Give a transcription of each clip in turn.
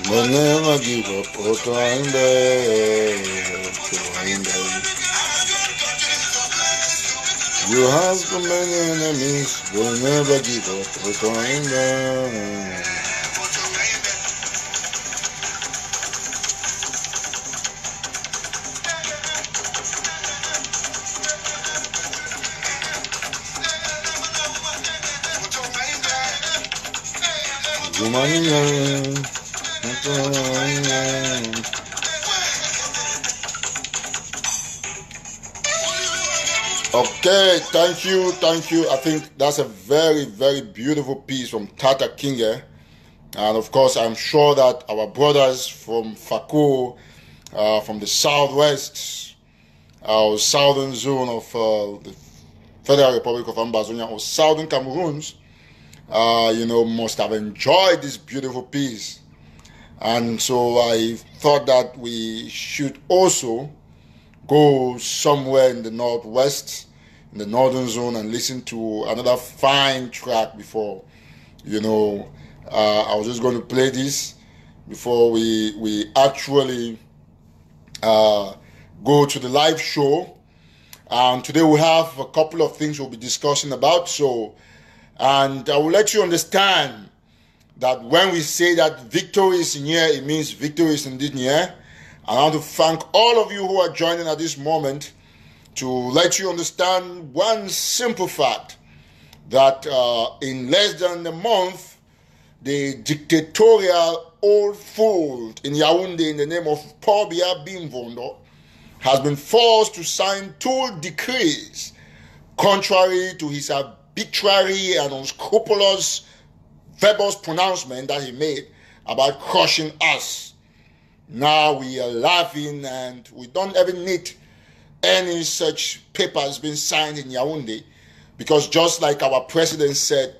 But never give up, you have so many enemies, but never give up, Okay, thank you. I think that's a very, very beautiful piece from Tataw Kinge. And of course, I'm sure that our brothers from Fako, from the southwest, or southern zone of the Federal Republic of Ambazonia, or southern Cameroons, must have enjoyed this beautiful piece. And so I thought that we should also go somewhere in the northwest, in the northern zone, and listen to another fine track before, I was just going to play this before we actually go to the live show. And today we have a couple of things we'll be discussing about. And I will let you understand that when we say that victory is in here, it means victory is indeed near. I want to thank all of you who are joining at this moment to let you understand one simple fact, that in less than a month, the dictatorial old fool in Yaoundé in the name of Paul Biya Bimvondo has been forced to sign 2 decrees contrary to his arbitrary and unscrupulous verbose pronouncement that he made about crushing us. Now we are laughing and we don't even need any such papers being signed in Yaoundé, because just like our president said,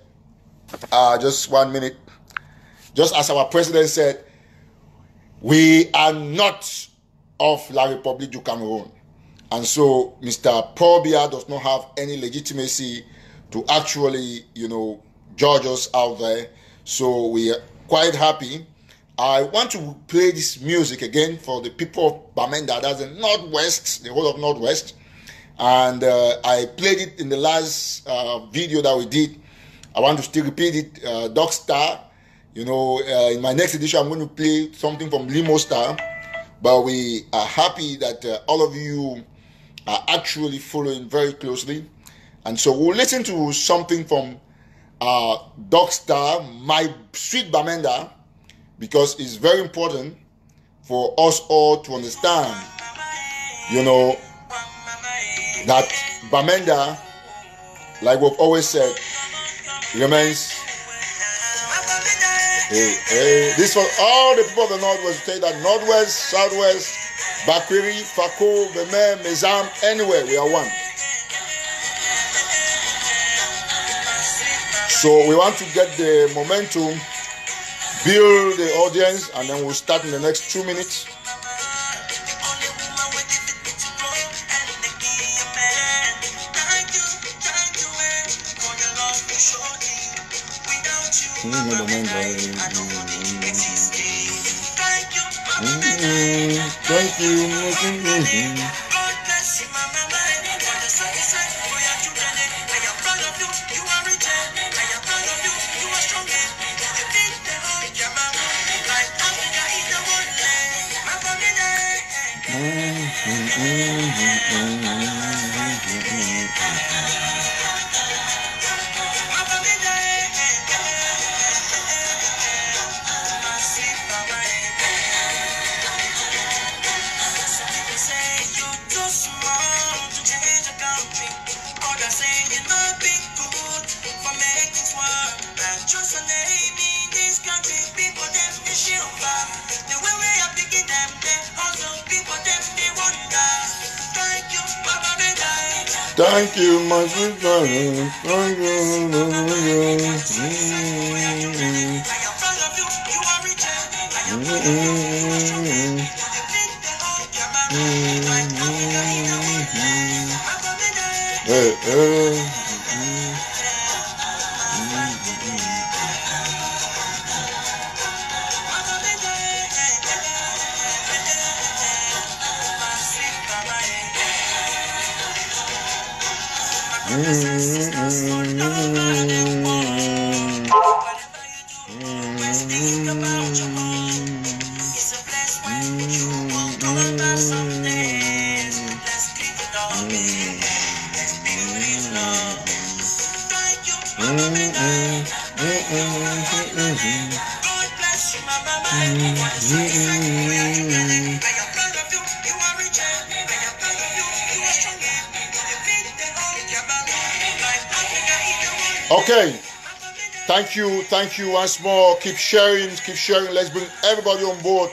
just 1 minute, just as our president said, we are not of La République du Cameroon. And so Mr. Paul Biya does not have any legitimacy to actually, judge us out there. So we are quite happy. I want to play this music again for the people of Bamenda, that's the Northwest, the whole of Northwest. And I played it in the last video that we did. I want to still repeat it, Dog Star. In my next edition, I'm going to play something from Limo Star. But we are happy that all of you are actually following very closely. And so we'll listen to something from Dog Star, My Sweet Bamenda, because it's very important for us all to understand, that Bamenda, like we've always said, remains. This for all the people of the Northwest, say that Northwest, Southwest, Bakwiri, Fako, Bemer, Mezam, anywhere, we are one. So we want to get the momentum, build the audience, and then we'll start in the next 2 minutes. Thank you. Thank you, my sweet darling. Thank Okay, thank you once more. Keep sharing. Let's bring everybody on board.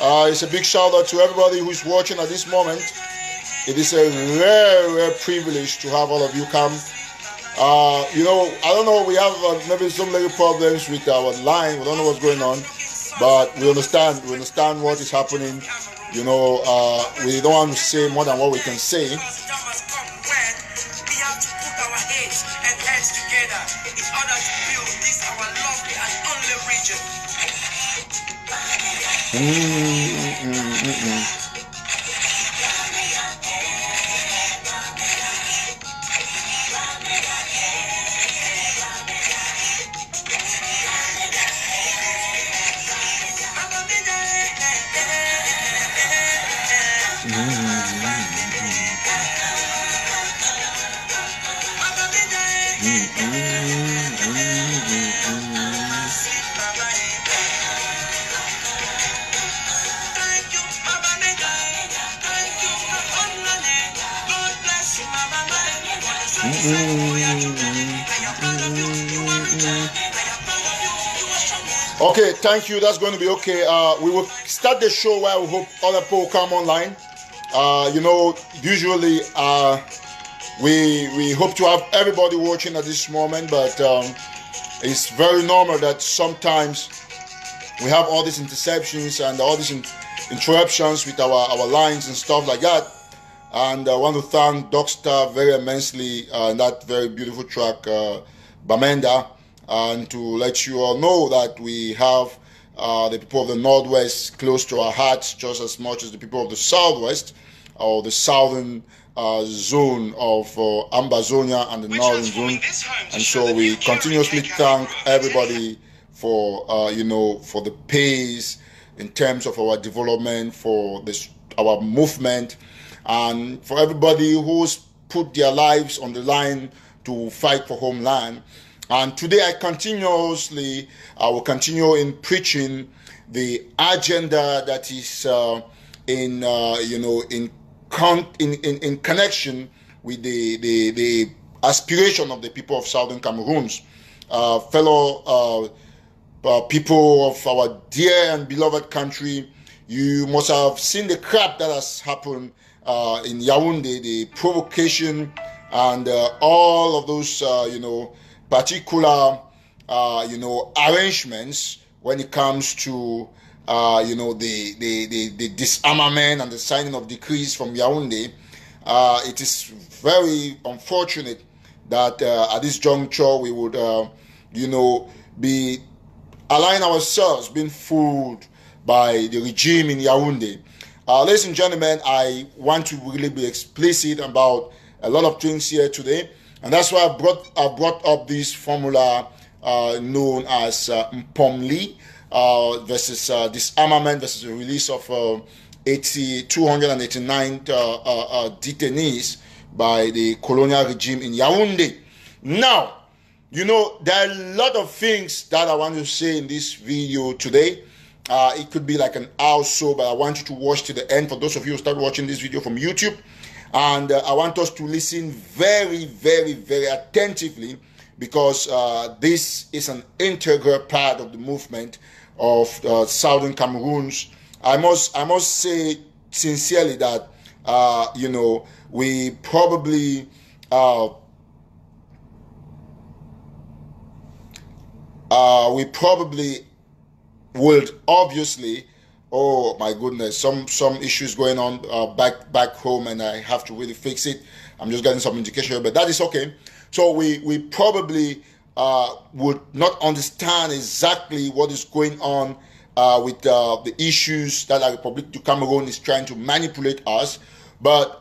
It's a big shout out to everybody who's watching at this moment. It is a rare privilege to have all of you come. I don't know, we have maybe some little problems with our line. We don't know what's going on, but we understand what is happening. We don't want to say more than what we can say. Okay, thank you. That's going to be okay. We will start the show where we hope other people come online. Usually we hope to have everybody watching at this moment, but it's very normal that sometimes we have all these interceptions and all these interruptions with our lines and stuff like that. And I want to thank Dogstar very immensely in that very beautiful track, Bamenda, and to let you all know that we have the people of the Northwest close to our hearts just as much as the people of the Southwest, or the southern zone of Ambazonia and the northern zone. And so we continuously thank everybody for for the pace in terms of our development, for our movement, and for everybody who's put their lives on the line to fight for homeland. And today I will continue in preaching the agenda that is in connection with the aspiration of the people of Southern Cameroons, fellow people of our dear and beloved country. You must have seen the crap that has happened in Yaoundé, the provocation and all of those particular arrangements when it comes to the disarmament and the signing of decrees from Yaoundé. It is very unfortunate that at this juncture we would be allowing ourselves being fooled by the regime in Yaoundé. Ladies and gentlemen, I want to really be explicit about a lot of things here today, and that's why I brought up this formula known as Mpomli versus disarmament versus the release of 289 detainees by the colonial regime in Yaoundé. Now, there are a lot of things that I want to say in this video today. It could be like an hour or so, but I want you to watch to the end for those of you who start watching this video from YouTube. And I want us to listen very, very, very attentively, because this is an integral part of the movement of Southern Cameroons. I must say sincerely that we probably would obviously, oh my goodness, some issues going on back home, and I have to really fix it. I'm just getting some indication, but that is okay. So we probably would not understand exactly what is going on with the issues that La République du Cameroun is trying to manipulate us. But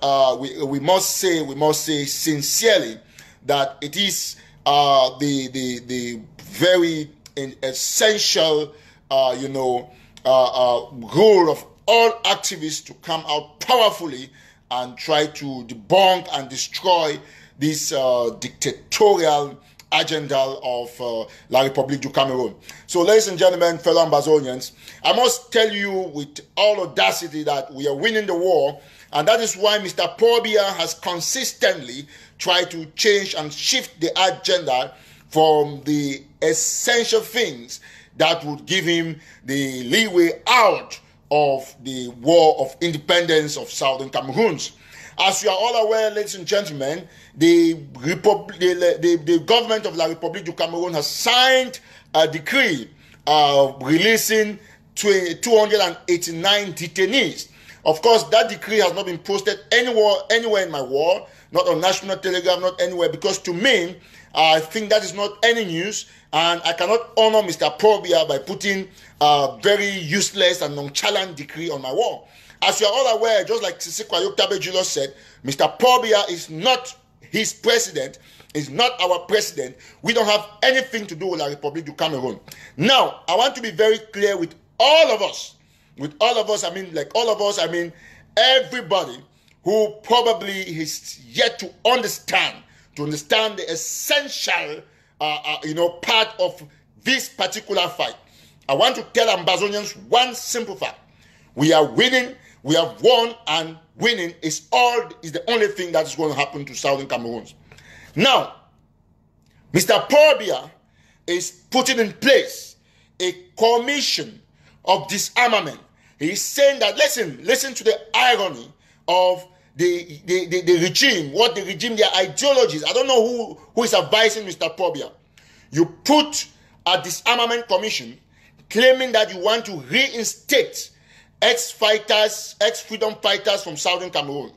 we must say sincerely that it is the very essential role of all activists to come out powerfully and try to debunk and destroy this dictatorial agenda of La République du Cameroun. So, ladies and gentlemen, fellow Ambazonians, I must tell you with all audacity that we are winning the war, and that is why Mr. Biya has consistently tried to change and shift the agenda from the essential things that would give him the leeway out of the war of independence of Southern Cameroons. As you are all aware, ladies and gentlemen, the government of La République du Cameroun has signed a decree releasing 289 detainees. Of course, that decree has not been posted anywhere in my wall, not on National Telegram, not anywhere, because to me, I think that is not any news, and I cannot honor Mr. Biya by putting a very useless and nonchalant decree on my wall. As you are all aware, just like Sisi Kwayo Tabejilo said, Mr. Biya is not his president, is not our president. We don't have anything to do with La République du Cameroun. Now, I want to be very clear with all of us. With all of us, I mean everybody who probably is yet to understand the essential part of this particular fight. I want to tell Ambazonians one simple fact. We are winning, we have won, and winning is the only thing that is going to happen to Southern Cameroons. Now, Mr. Paul Biya is putting in place a commission of disarmament. He's saying that, listen to the irony of the regime, what the regime, their ideologies. I don't know who is advising Mr. Paul Biya. You put a disarmament commission claiming that you want to reinstate ex-fighters, ex-freedom fighters from Southern Cameroon.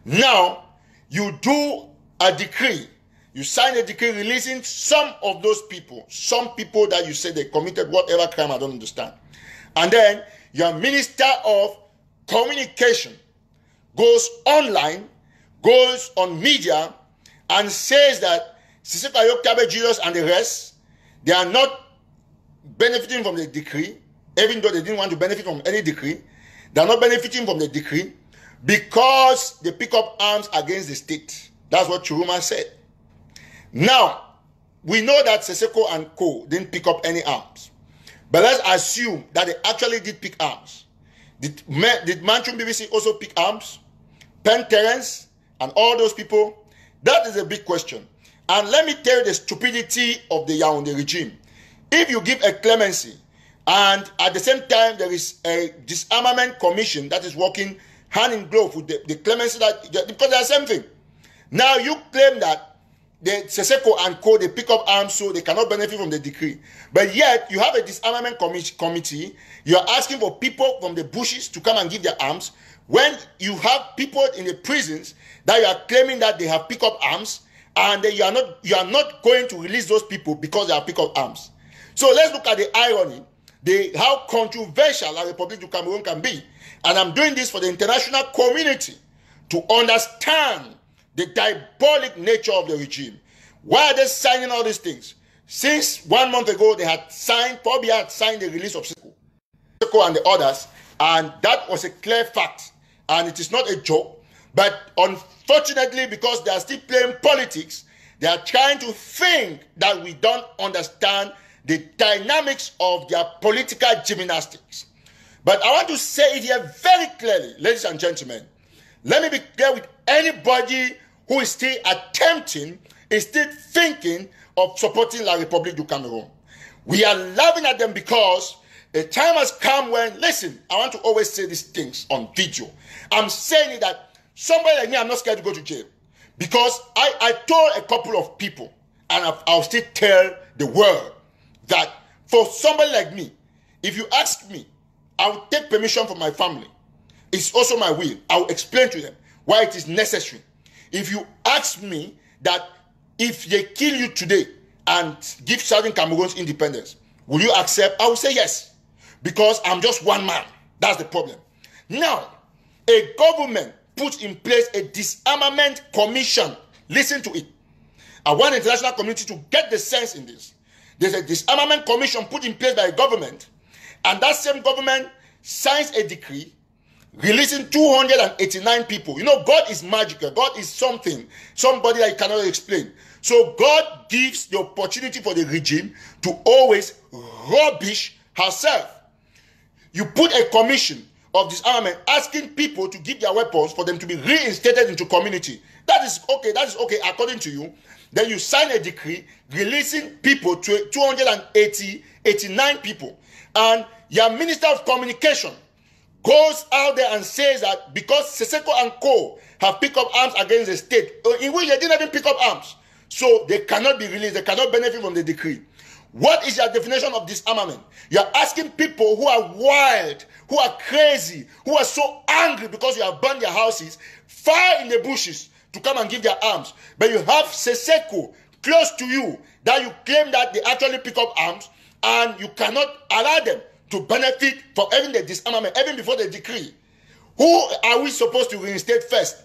Now, you do a decree. You sign a decree releasing some of those people, some people that you say they committed whatever crime, I don't understand. And then your Minister of Communication goes online, goes on media, and says that Siseko Ayoktabe, Julius, and the rest, they are not benefiting from the decree, even though they didn't want to benefit from any decree. They are not benefiting from the decree because they pick up arms against the state. That's what Churuma said. Now, we know that Siseko and Co. didn't pick up any arms. But let's assume that they actually did pick arms. Did Manchum BBC also pick arms? Penn Terence and all those people? That is a big question. And let me tell you the stupidity of the Yaoundé regime. If you give a clemency and at the same time there is a disarmament commission that is working hand in glove with the clemency, because they are the same thing. Now you claim that the Siseko and Co. they pick up arms so they cannot benefit from the decree. But yet you have a disarmament committee. You are asking for people from the bushes to come and give their arms when you have people in the prisons that you are claiming that they have picked up arms, and you are not going to release those people because they have picked up arms. So let's look at the irony, how controversial a Republic du Cameroon can be. And I'm doing this for the international community to understand the diabolic nature of the regime. Why are they signing all these things? Since 1 month ago, they had signed, probably had signed the release of Siseko and the others, and that was a clear fact. And it is not a joke. But unfortunately, because they are still playing politics, they are trying to think that we don't understand the dynamics of their political gymnastics. But I want to say it here very clearly, ladies and gentlemen. Let me be clear with anybody who is still attempting, is still thinking of supporting La République du Cameroon. We are laughing at them because a time has come when, listen, I want to always say these things on video. I'm saying it that somebody like me, I'm not scared to go to jail. Because I told a couple of people, and I'll still tell the world, that for somebody like me, if you ask me, I will take permission from my family. It's also my will. I will explain to them why it is necessary. If you ask me that if they kill you today and give Southern Cameroon's independence, will you accept? I will say yes. Because I'm just one man. That's the problem. Now, a government puts in place a disarmament commission. Listen to it. I want the international community to get the sense in this. There's a disarmament commission put in place by a government, and that same government signs a decree releasing 289 people. You know, God is magical. God is somebody that you cannot explain. So God gives the opportunity for the regime to always rubbish herself. You put a commission of disarmament asking people to give their weapons for them to be reinstated into community. That is okay according to you. Then you sign a decree releasing people to 289 people. And your Minister of Communication goes out there and says that because Siseko and Co. have picked up arms against the state, in which they didn't even pick up arms, so they cannot be released, they cannot benefit from the decree. What is your definition of disarmament? You're asking people who are wild, who are crazy, who are so angry because you have burned their houses, far in the bushes, to come and give their arms. But you have Siseko close to you that you claim that they actually pick up arms, and you cannot allow them to benefit from even the disarmament, even before the decree. Who are we supposed to reinstate first?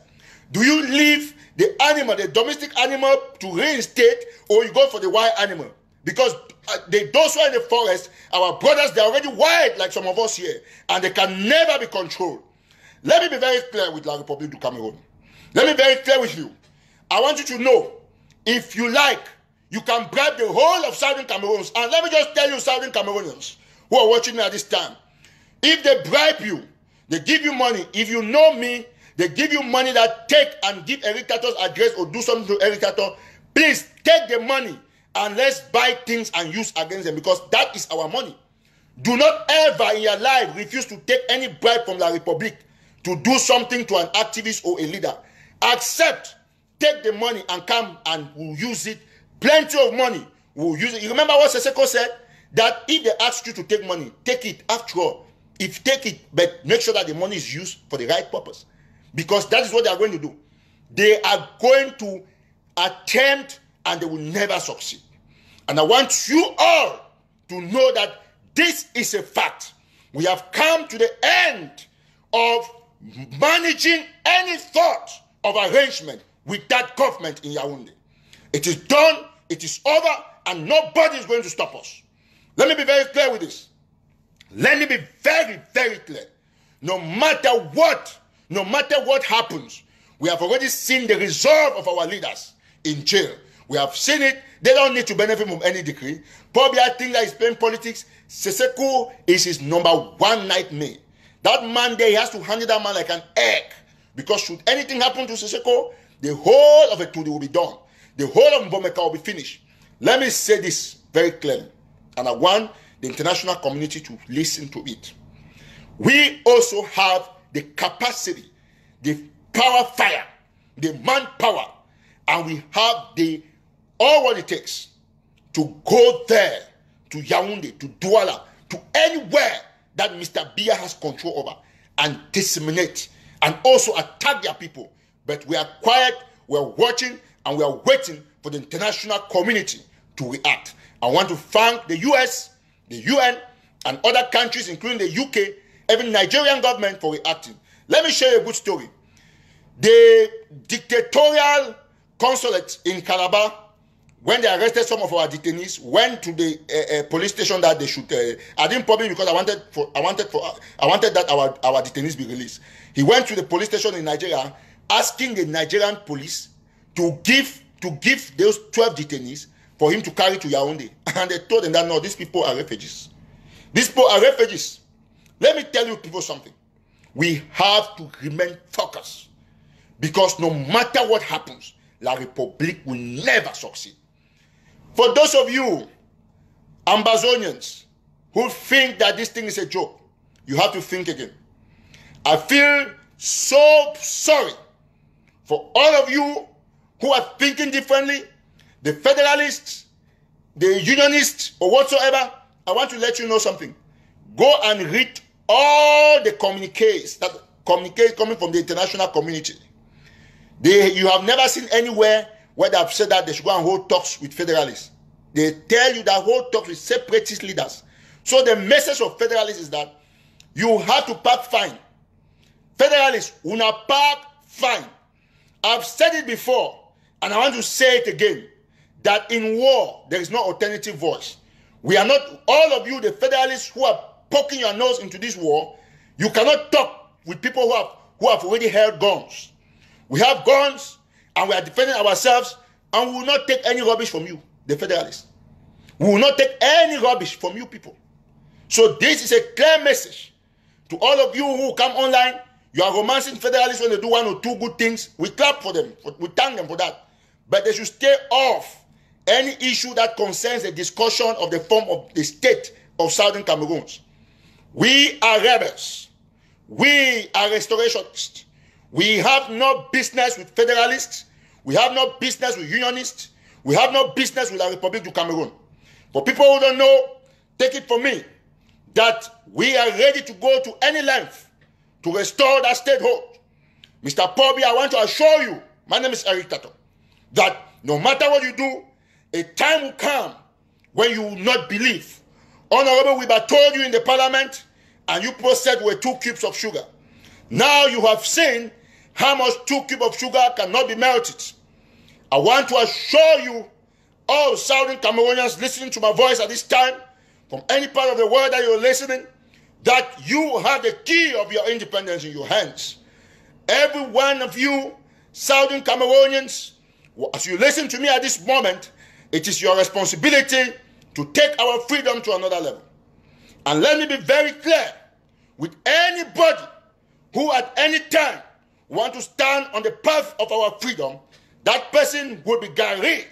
Do you leave the animal, the domestic animal, to reinstate, or you go for the wild animal? Because those who are in the forest, our brothers, they're already wild like some of us here, and they can never be controlled. Let me be very clear with La République du Cameroon. Let me be very clear with you. I want you to know, if you like, you can bribe the whole of Southern Cameroons. And let me just tell you, Southern Cameroonians who are watching me at this time, if they bribe you, they give you money, if you know me, they give you money that take and give Eric Tata's address or do something to Eric Tataw, please take the money and let's buy things and use against them, because that is our money. Do not ever in your life refuse to take any bribe from the Republic to do something to an activist or a leader. Accept, take the money and come and we'll use it. Plenty of money, we'll use it. You remember what Seseko said? That if they ask you to take money, take it. After all, if take it, but make sure that the money is used for the right purpose. Because that is what they are going to do. They are going to attempt and they will never succeed. And I want you all to know that this is a fact. We have come to the end of managing any thought of arrangement with that government in Yaoundé. It is done, it is over, and nobody is going to stop us. Let me be very clear with this. Let me be very, very clear. No matter what happens, we have already seen the resolve of our leaders in jail. We have seen it. They don't need to benefit from any decree. Probably I think that he's playing politics. Seseko is his number one nightmare. That man there, he has to handle that man like an egg. Because should anything happen to Seseko, the whole of Etudi will be done. The whole of Mbomeka will be finished. Let me say this very clearly. And I want the international community to listen to it. We also have the capacity, the power fire, the manpower, and we have all what it takes to go there, to Yaoundé, to Douala, to anywhere that Mr. Biya has control over, and disseminate, and also attack their people. But we are quiet, we are watching, and we are waiting for the international community to react. I want to thank the US, the UN, and other countries, including the UK, even Nigerian government, for reacting. Let me share a good story. The dictatorial consulate in Calabar, when they arrested some of our detainees, went to the police station that they should. I didn't probably because I wanted that our detainees be released. He went to the police station in Nigeria, asking the Nigerian police to give those 12 detainees for him to carry to Yaoundé, and they told them that no, these people are refugees. These people are refugees. Let me tell you people something. We have to remain focused, because no matter what happens, La République will never succeed. For those of you, Ambazonians, who think that this thing is a joke, you have to think again. I feel so sorry for all of you who are thinking differently, the federalists, the unionists, or whatsoever. I want to let you know something. Go and read all the communiques coming from the international community. You have never seen anywhere where they have said that they should go and hold talks with federalists. They tell you that hold talks with separatist leaders. So the message of federalists is that you have to pack fine. Federalists will not pack fine. I've said it before, and I want to say it again, that in war, there is no alternative voice. We are not, all of you, the federalists who are poking your nose into this war, you cannot talk with people who have already held guns. We have guns, and we are defending ourselves, and we will not take any rubbish from you, the federalists. We will not take any rubbish from you people. So this is a clear message to all of you who come online. You are romancing federalists when they do one or two good things. We clap for them. We thank them for that. But they should stay off any issue that concerns the discussion of the form of the state of Southern Cameroons. We are rebels. We are restorationists. We have no business with federalists. We have no business with unionists. We have no business with the Republic of Cameroon. For people who don't know, take it from me that we are ready to go to any length to restore that statehood. Mr. Pobby, I want to assure you, my name is Eric Tataw, that no matter what you do, a time will come when you will not believe. Honorable Wiba told you in the parliament, and you said were 2 cubes of sugar. Now you have seen how much 2 cubes of sugar cannot be melted. I want to assure you, all Southern Cameroonians listening to my voice at this time, from any part of the world that you're listening, that you have the key of your independence in your hands. Every one of you, Southern Cameroonians, as you listen to me at this moment, it is your responsibility to take our freedom to another level. And let me be very clear with anybody who at any time want to stand on the path of our freedom, that person will be garrotted.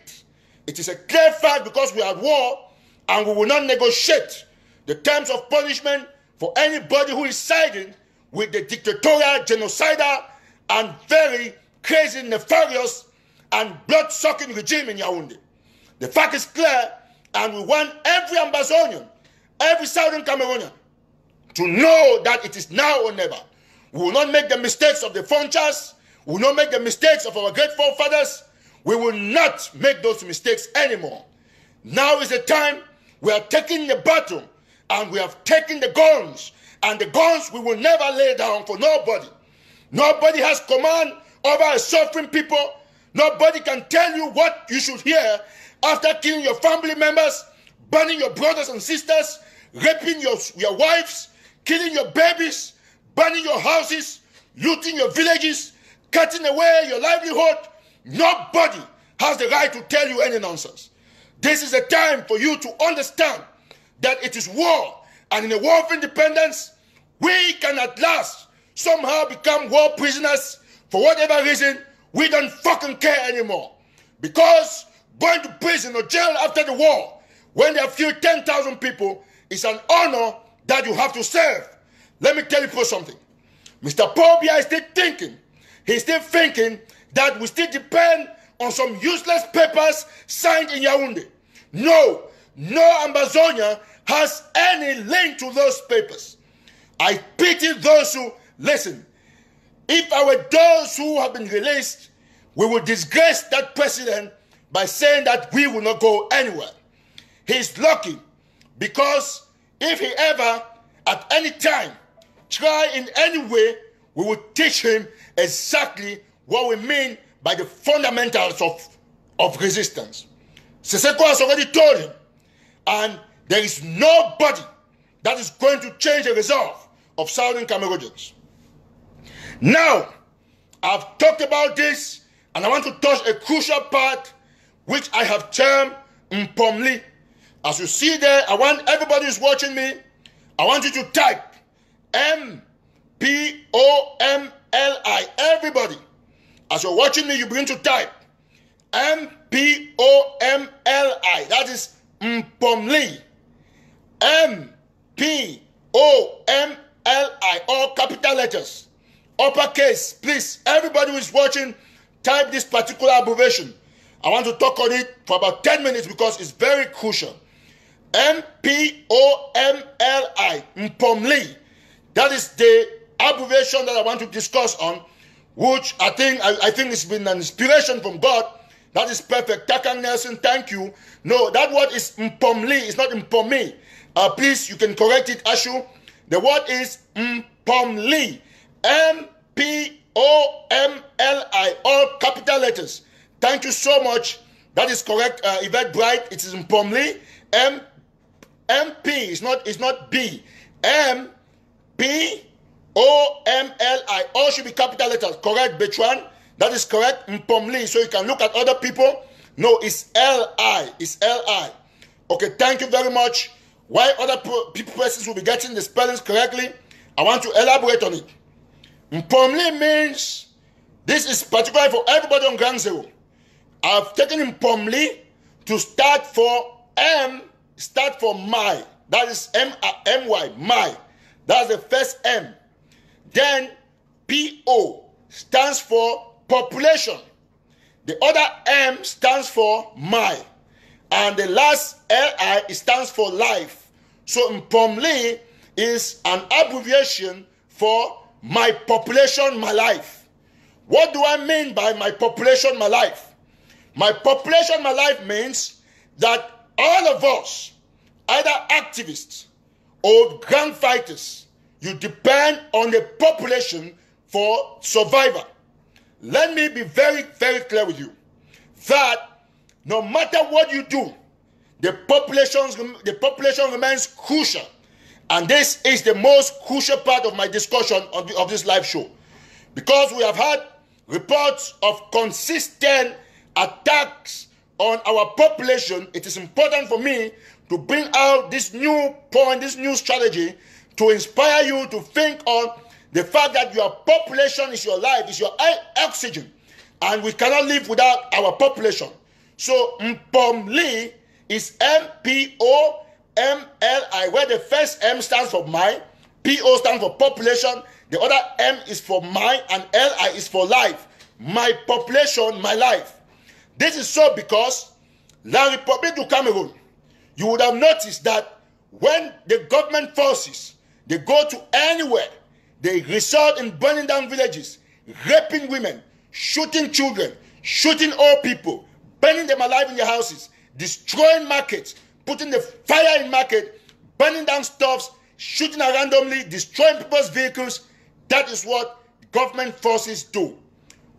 It is a clear fact because we are at war and we will not negotiate the terms of punishment for anybody who is siding with the dictatorial, genocidal, and very crazy, nefarious, and blood-sucking regime in Yaoundé. The fact is clear, and we want every Ambazonian, every Southern Cameroonian to know that it is now or never. We will not make the mistakes of the Fonchas. We will not make the mistakes of our great forefathers. We will not make those mistakes anymore. Now is the time. We are taking the battle, and we have taken the guns, and the guns we will never lay down for nobody. Nobody has command over a suffering people. Nobody can tell you what you should hear after killing your family members, burning your brothers and sisters, raping your wives, killing your babies, burning your houses, looting your villages, cutting away your livelihood. Nobody has the right to tell you any nonsense. This is a time for you to understand that it is war, and in a war of independence, we can at last somehow become war prisoners. For whatever reason, we don't fucking care anymore. Because going to prison or jail after the war, when there are few 10,000 people, is an honor that you have to serve. Let me tell you something. Mr. Paul Biya is still thinking. He's still thinking that we still depend on some useless papers signed in Yaoundé. No Ambazonia has any link to those papers. I pity those who listen. If I were those who have been released, we would disgrace that president by saying that we will not go anywhere. He's lucky because if he ever, at any time, try in any way, we will teach him exactly what we mean by the fundamentals of resistance. Siseko has already told him, and there is nobody that is going to change the resolve of Southern Cameroonians. Now, I've talked about this, and I want to touch a crucial part which I have termed Mpomli. As you see there, I want everybody who's watching me, I want you to type M-P-O-M-L-I. Everybody, as you're watching me, you begin to type M-P-O-M-L-I. That is Mpomli. M-P-O-M-L-I. All capital letters. Uppercase. Please, everybody who is watching, type this particular abbreviation. I want to talk on it for about 10 minutes because it's very crucial. M-P-O-M-L-I. Mpomli. That is the abbreviation that I want to discuss on, which I think it's been an inspiration from God. That is perfect. Takang Nelson, thank you. No, that word is Mpomli. It's not Mpomi. Please, you can correct it, Ashu. The word is Mpomli. M-P-O-M-L-I. All capital letters. Thank you so much. That is correct. Yvette Bright, it is Mpomli. M-P. It's not B. M-P-O-M-L-I. All should be capital letters. Correct, Betran. That is correct. Mpomli. So you can look at other people. No, it's L-I. It's L-I. Okay, thank you very much. Why other persons will be getting the spellings correctly, I want to elaborate on it. Mpomli means, this is particularly for everybody on Ground Zero. I've taken Mpomli to start for my. That is M-Y, my. That's the first M. Then P-O stands for population. The other M stands for my. And the last L-I stands for life. So Mpomli is an abbreviation for my population, my life. What do I mean by my population, my life? My population, my life means that all of us, either activists or gang fighters, you depend on the population for survival. Let me be very, very clear with you that no matter what you do, the population remains crucial. And this is the most crucial part of my discussion of this live show. Because we have had reports of consistent attacks on our population, it is important for me to bring out this new point, this new strategy, to inspire you to think on The fact that your population is your life, is your oxygen. And we cannot live without our population. So Mpomli is M-P-O-M-L-I, where the first M stands for my, P-O stands for population, the other M is for my, and L-I is for life. My population, my life. This is so because La Republic du Cameroon, you would have noticed that when the government forces, they go to anywhere, they resort in burning down villages, raping women, shooting children, shooting old people, burning them alive in their houses, destroying markets, putting the fire in market, burning down stuffs, shooting randomly, destroying people's vehicles. That is what government forces do.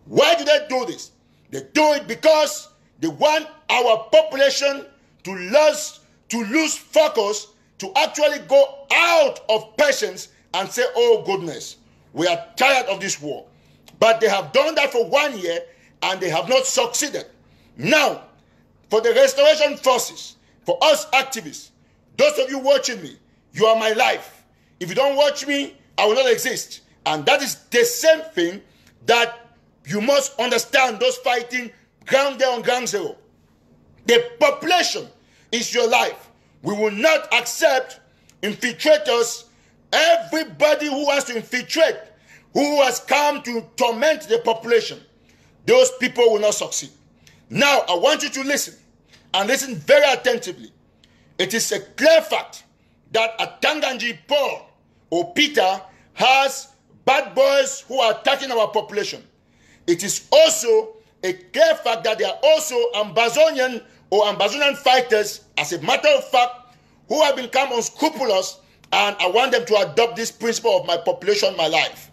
Why do they do this? They do it because they want our population to lose focus, to actually go out of patience and say, oh goodness, we are tired of this war. But they have done that for 1 year and they have not succeeded. Now, for the restoration forces, for us activists, those of you watching me, you are my life. If you don't watch me, I will not exist. And that is the same thing that you must understand, those fighting ground there on ground zero. The population is your life. We will not accept infiltrators. Everybody who wants to infiltrate, who has come to torment the population, those people will not succeed. Now, I want you to listen, and listen very attentively. It is a clear fact that Atanganji Paul or Peter has bad boys who are attacking our population. It is also a clear fact that there are also Ambazonian or Ambazonian fighters, as a matter of fact, who have become unscrupulous, and I want them to adopt this principle of my population, my life.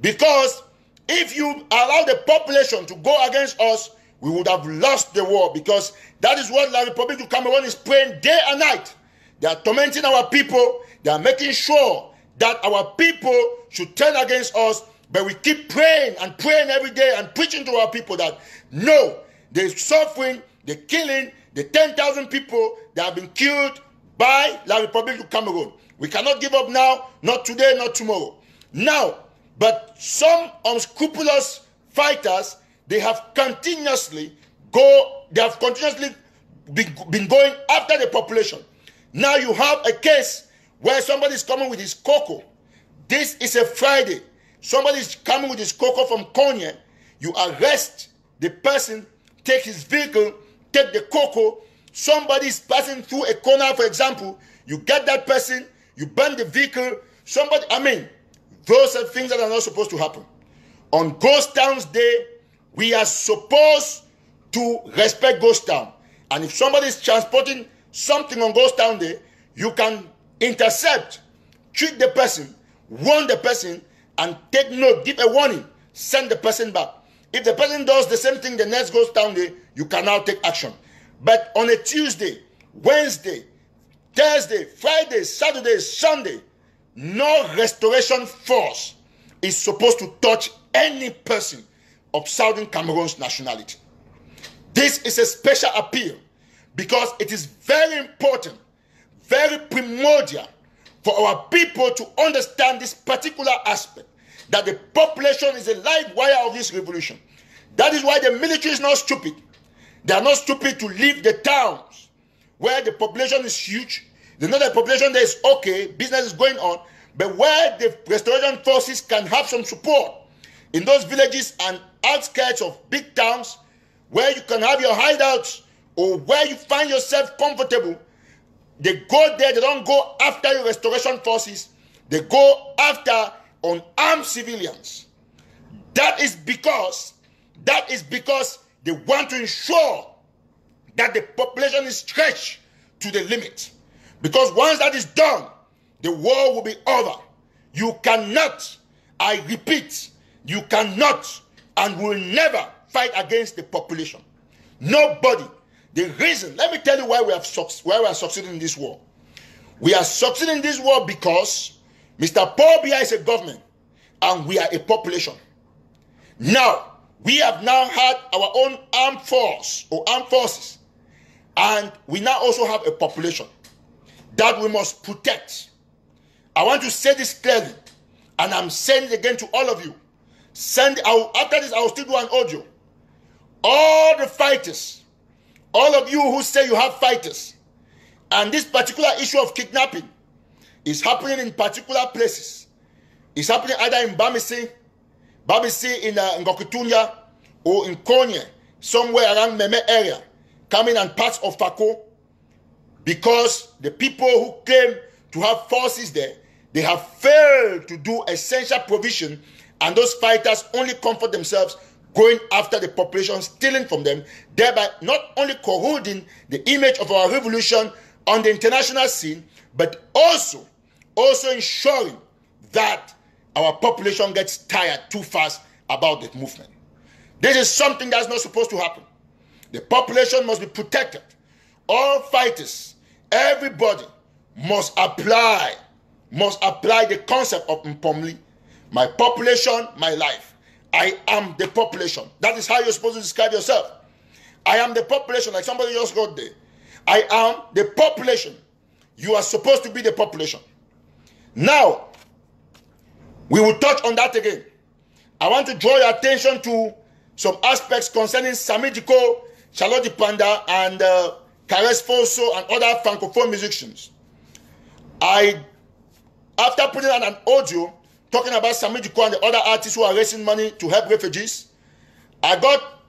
Because if you allow the population to go against us, we would have lost the war, because that is what La Republic du Cameroon is praying day and night. They are tormenting our people. They are making sure that our people should turn against us, but we keep praying and praying every day and preaching to our people that no, the suffering, the killing, the 10,000 people that have been killed by La Republic du Cameroon. We cannot give up now, not today, not tomorrow. Now, but some unscrupulous fighters, they have continuously been going after the population. Now you have a case where somebody is coming with his cocoa. This is a Friday. Somebody is coming with his cocoa from Konya. You arrest the person, take his vehicle, take the cocoa. Somebody is passing through a corner, for example. You get that person, you burn the vehicle. Those are things that are not supposed to happen. On Ghost Town's Day, we are supposed to respect Ghost Town. And if somebody is transporting something on Ghost Town Day, you can intercept, treat the person, warn the person, and take note, give a warning, send the person back. If the person does the same thing the next Ghost Town Day, you can now take action. But on a Tuesday, Wednesday, Thursday, Friday, Saturday, Sunday, no restoration force is supposed to touch any person of Southern Cameroon's nationality. This is a special appeal because it is very important, very primordial for our people to understand this particular aspect, that the population is a live wire of this revolution. That is why the military is not stupid. They are not stupid to leave the towns where the population is huge. They know the population there is okay, business is going on, but where the restoration forces can have some support in those villages and outskirts of big towns, where you can have your hideouts or where you find yourself comfortable, they go there. They don't go after your restoration forces. They go after unarmed civilians. That is because they want to ensure that the population is stretched to the limit. Because once that is done, the war will be over. You cannot, I repeat, you cannot and will never fight against the population. Nobody. The reason, let me tell you why we are succeeding in this war. We are succeeding in this war because Mr. Paul Biya is a government and we are a population. Now, we have now had our own armed force or armed forces, and we now also have a population that we must protect. I want to say this clearly. And I'm saying it again to all of you. After this, I will still do an audio. All the fighters, all of you who say you have fighters, and this particular issue of kidnapping is happening in particular places. It's happening either in Babisi in Ngokutunya, or in Konye, somewhere around Meme area, coming and parts of Fako, because the people who claim to have forces there, they have failed to do essential provision, and those fighters only comfort themselves going after the population, stealing from them, thereby not only corroding the image of our revolution on the international scene, but also ensuring that our population gets tired too fast about the movement. This is something that's not supposed to happen. The population must be protected. All fighters, everybody must apply the concept of Mpomli. My population, my life. I am the population. That is how you're supposed to describe yourself. I am the population, like somebody just wrote there. I am the population. You are supposed to be the population. Now, we will touch on that again. I want to draw your attention to some aspects concerning Samidiko, Charlotte Panda, and Kares Foso, and other Francophone musicians. After putting on an audio talking about Samidiko and the other artists who are raising money to help refugees, I got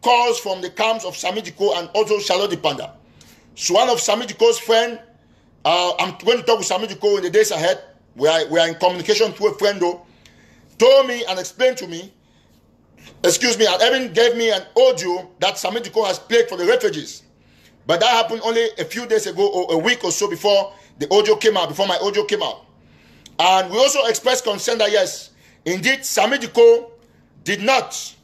calls from the camps of Samidiko and also Charlotte Panda. So one of Samidiko's friends, I'm going to talk with Samidiko in the days ahead. We are in communication through a friend though, told me and explained to me, and even gave me an audio that Samidiko has played for the refugees. But that happened only a few days ago, or a week or so before the audio came out, before my audio came out. And we also expressed concern that yes, indeed, Samidiko did not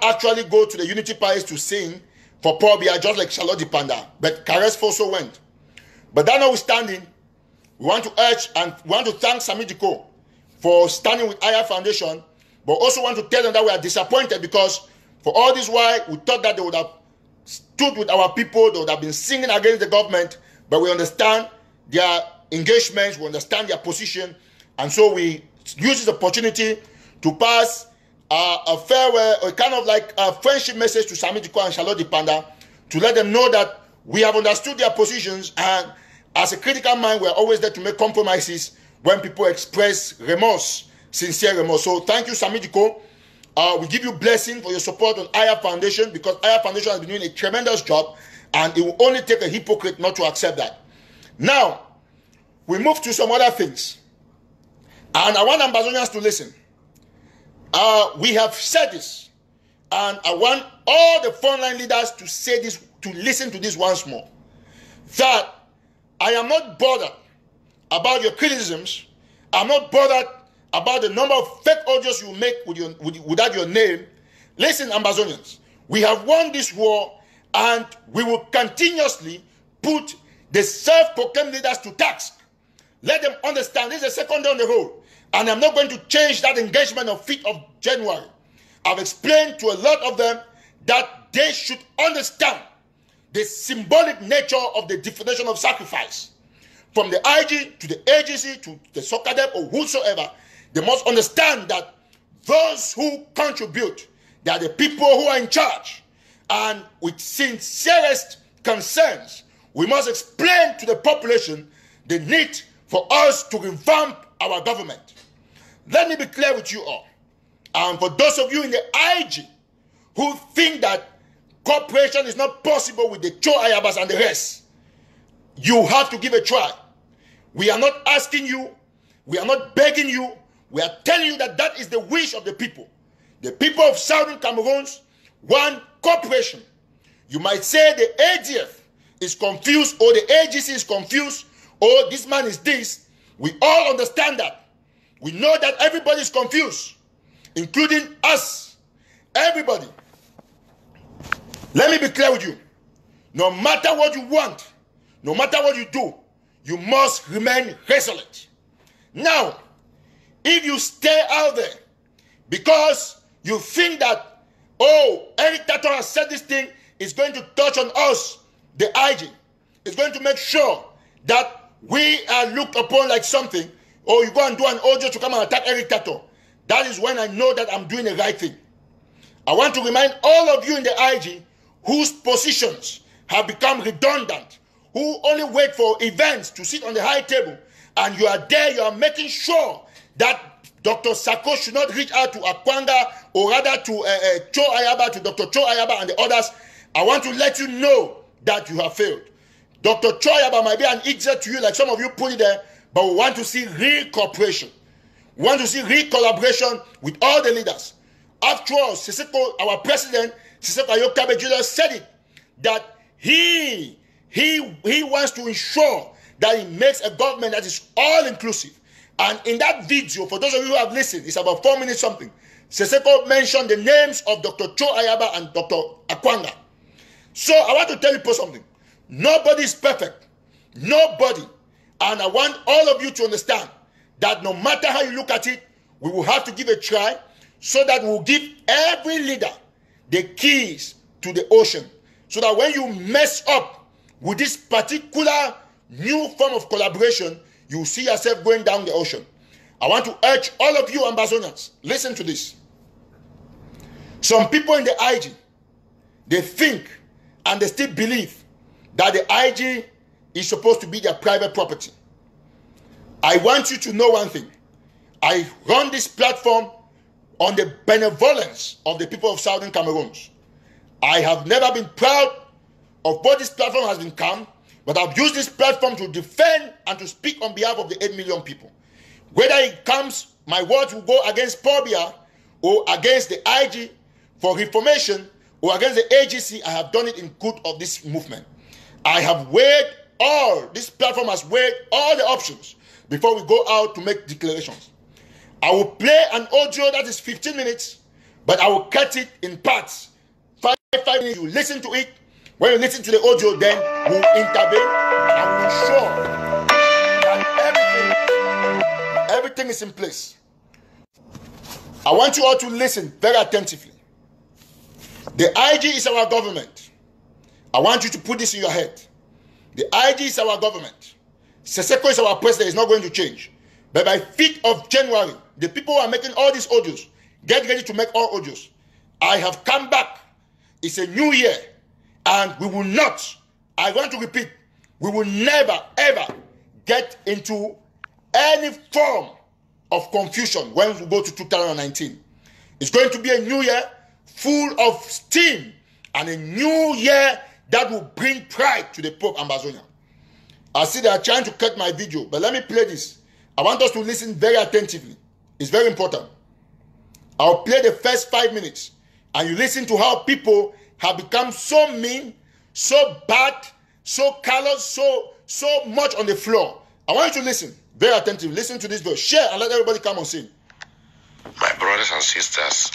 actually go to the Unity Palace to sing for Paul Biya, just like Charlotte Panda. But Kares Foso went. But that notwithstanding, we want to urge and we want to thank Samidiko for standing with Aya Foundation, but also want to tell them that we are disappointed because for all this while, we thought that they would have stood with our people, they would have been singing against the government, but we understand their engagements, we understand their position, and so we use this opportunity to pass a farewell, or kind of like a friendship message to Samidiko and Charlotte Panda to let them know that we have understood their positions, and as a critical mind, we are always there to make compromises when people express remorse, sincere remorse. So thank you, Samidiko. We give you blessing for your support on Aya Foundation, because Aya Foundation has been doing a tremendous job, and it will only take a hypocrite not to accept that. Now, we move to some other things. And I want Ambazonians to listen. We have said this, and I want all the frontline leaders to say this, to listen to this once more. That I am not bothered about your criticisms. I'm not bothered about the number of fake audios you make without your name. Listen, Ambazonians, we have won this war, and we will continuously put the self-proclaimed leaders to task. Let them understand this is a second day on the road, and I'm not going to change that engagement of 5th of January. I've explained to a lot of them that they should understand the symbolic nature of the definition of sacrifice. From the IG to the agency to the Sokadep or whosoever, they must understand that those who contribute, they are the people who are in charge. And with sincerest concerns, we must explain to the population the need for us to revamp our government. Let me be clear with you all. And for those of you in the IG who think that cooperation is not possible with the Cho Ayabas and the rest, you have to give a try. We are not asking you, we are not begging you, we are telling you that that is the wish of the people. The people of Southern Cameroons want cooperation. You might say the ADF is confused, or the AGC is confused, or this man is this. We all understand that. We know that everybody is confused, including us. Everybody. Let me be clear with you. No matter what you want, no matter what you do, you must remain resolute. Now, if you stay out there because you think that, oh, Eric Tataw has said this thing, is going to touch on us, the IG, is going to make sure that we are looked upon like something, or you go and do an audio to come and attack Eric Tataw, that is when I know that I'm doing the right thing. I want to remind all of you in the IG whose positions have become redundant, who only wait for events to sit on the high table, and you are there, you are making sure that Dr. Sako should not reach out to Akwanga, or rather to Cho Ayaba, to Dr. Cho Ayaba and the others. I want to let you know that you have failed. Dr. Cho Ayaba might be an idiot to you, like some of you put it there, but we want to see real cooperation. We want to see real collaboration with all the leaders. After all, Siseko, our president, Siseko Ayokabe Jr. said it, that he wants to ensure that he makes a government that is all-inclusive. And in that video, for those of you who have listened, it's about 4 minutes something, Siseko mentioned the names of Dr. Cho Ayaba and Dr. Akwanga. So I want to tell you something. Nobody is perfect. Nobody. And I want all of you to understand that no matter how you look at it, we will have to give a try so that we will give every leader the keys to the ocean. So that when you mess up with this particular new form of collaboration, you will see yourself going down the ocean. I want to urge all of you Ambazonians, listen to this. Some people in the IG, they think and they still believe that the IG is supposed to be their private property. I want you to know one thing. I run this platform on the benevolence of the people of Southern Cameroon. I have never been proud of what this platform has become, but I've used this platform to defend and to speak on behalf of the 8 million people. Whether it comes, my words will go against Biya or against the IG for reformation or against the AGC, I have done it in good of this movement. I have weighed this platform has weighed all the options before we go out to make declarations. I will play an audio that is 15 minutes, but I will cut it in parts. 5 minutes, you listen to it. When you listen to the audio, then we'll intervene and we'll ensure that everything is in place. I want you all to listen very attentively. The IG is our government. I want you to put this in your head. The IG is our government. Siseko is our president. It's not going to change. But by 5th of January, the people who are making all these audios, get ready to make all audios. I have come back. It's a new year. And we will not, I want to repeat, we will never, ever get into any form of confusion when we go to 2019. It's going to be a new year full of steam and a new year that will bring pride to the Pope Ambazonia. I see they are trying to cut my video, but let me play this. I want us to listen very attentively. It's very important. I'll play the first 5 minutes, and you listen to how people have become so mean, so bad, so callous, so much on the floor. I want you to listen very attentively. Listen to this video. Share and let everybody come on scene. My brothers and sisters,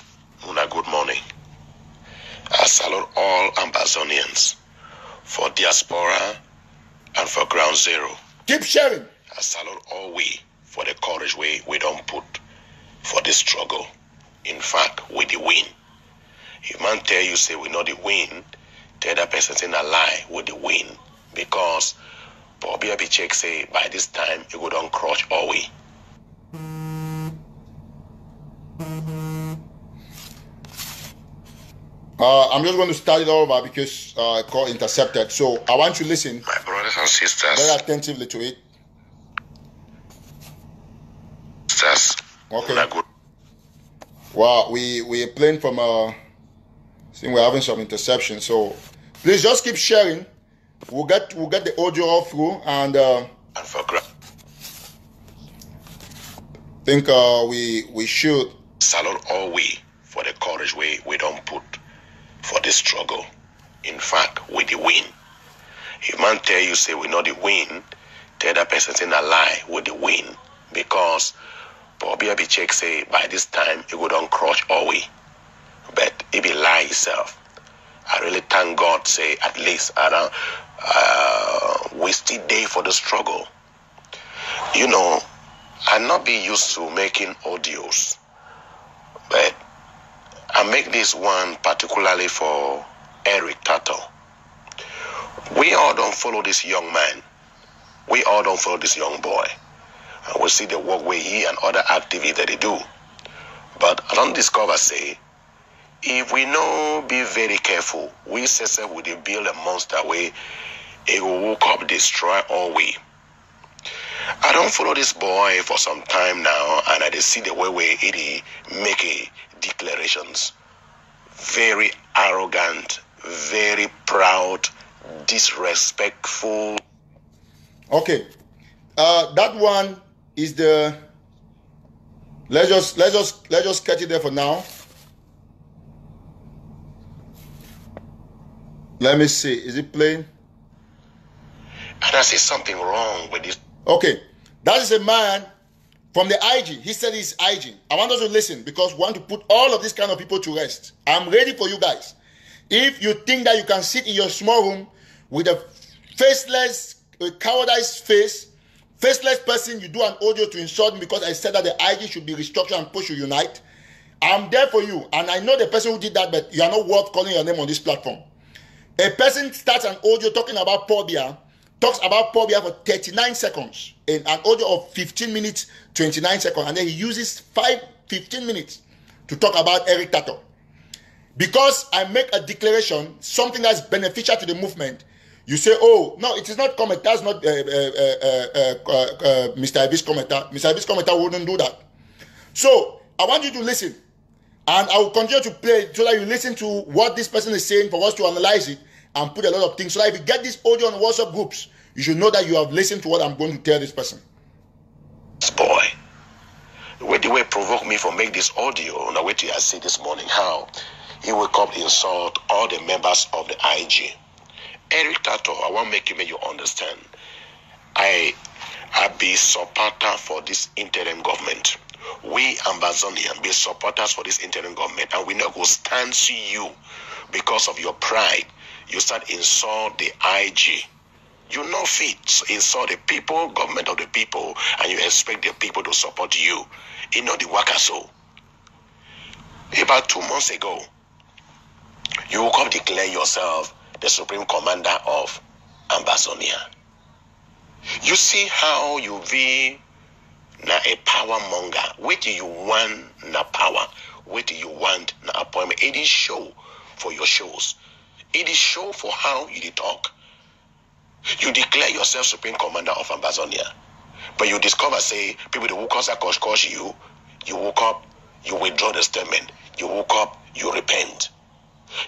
una good morning. I salute all Ambazonians for diaspora and for ground zero. Keep sharing. I salute all we for the courage we don't put for this struggle. In fact, we the win. If man tell you say we know the win, the other person say a lie with the win. Because Biya be check say by this time you go down crush all we. I'm just going to start it over because I got intercepted. So I want you to listen. My brothers and sisters. Very attentively to it. Sisters. Okay. Wow, we are playing from I think we're having some interception. So please just keep sharing. We'll get the audio all through and for think we should salute all we for the courage we don't put for this struggle. In fact, we the win. If man tell you say we know the win, the other person say a lie with the win. Because Biya be check say by this time you go down crush all we. But it be lie itself. I really thank God say at least we still there for the struggle. You know, I not be used to making audios, but I make this one particularly for Eric Tataw. We all don't follow this young man. We all don't follow this young boy. and we see the work where he and other activities that they do. But I don't discover say, if we no be very careful, we say we dey build a monster way, it will woke up, destroy all we. I don't follow this boy for some time now, and I dey see the way he make a declarations. Very arrogant, very proud, disrespectful. Okay, that one is the. Let's just catch it there for now. Let me see. Is it playing? And I see something wrong with this. Okay, that is a man from the IG. He said he's IG. I want us to listen because we want to put all of these kind of people to rest. I'm ready for you guys. If you think that you can sit in your small room with a faceless, cowardice faceless person, you do an audio to insult me because I said that the IG should be restructured and push to unite. I'm there for you. And I know the person who did that, but you are not worth calling your name on this platform. A person starts an audio talking about Biya, talks about Biya for 39 seconds, in an audio of 15 minutes, 29 seconds, and then he uses 15 minutes to talk about Eric Tataw. Because I make a declaration, something that's beneficial to the movement, you say, oh, no, it is not comment. That's not Mr. Ivis commenter. Mr. Ivis commenter wouldn't do that. So I want you to listen. And I will continue to play so that you listen to what this person is saying for us to analyze it and put a lot of things. So that if you get this audio on WhatsApp groups, you should know that you have listened to what I'm going to tell this person. This boy, the way provoke me for make this audio, now wait till I see this morning how he will come insult all the members of the IG. Eric Tataw, I want to make you understand. I be supporter for this interim government. We Ambazonian be supporters for this interim government, and we not go stand to you because of your pride. You start insult the IG. You not fit insult the people, government of the people, and you expect the people to support you. You know the waka so. About 2 months ago, you will come declare yourself the supreme commander of Ambazonia. You see how you be na a power monger. Wait till you want na power. Wait till you want na appointment. It is show for your shows. It is show for how you talk. You declare yourself supreme commander of Ambazonia, but you discover say people that woke up coach you. You woke up, you withdraw the statement. You woke up, you repent.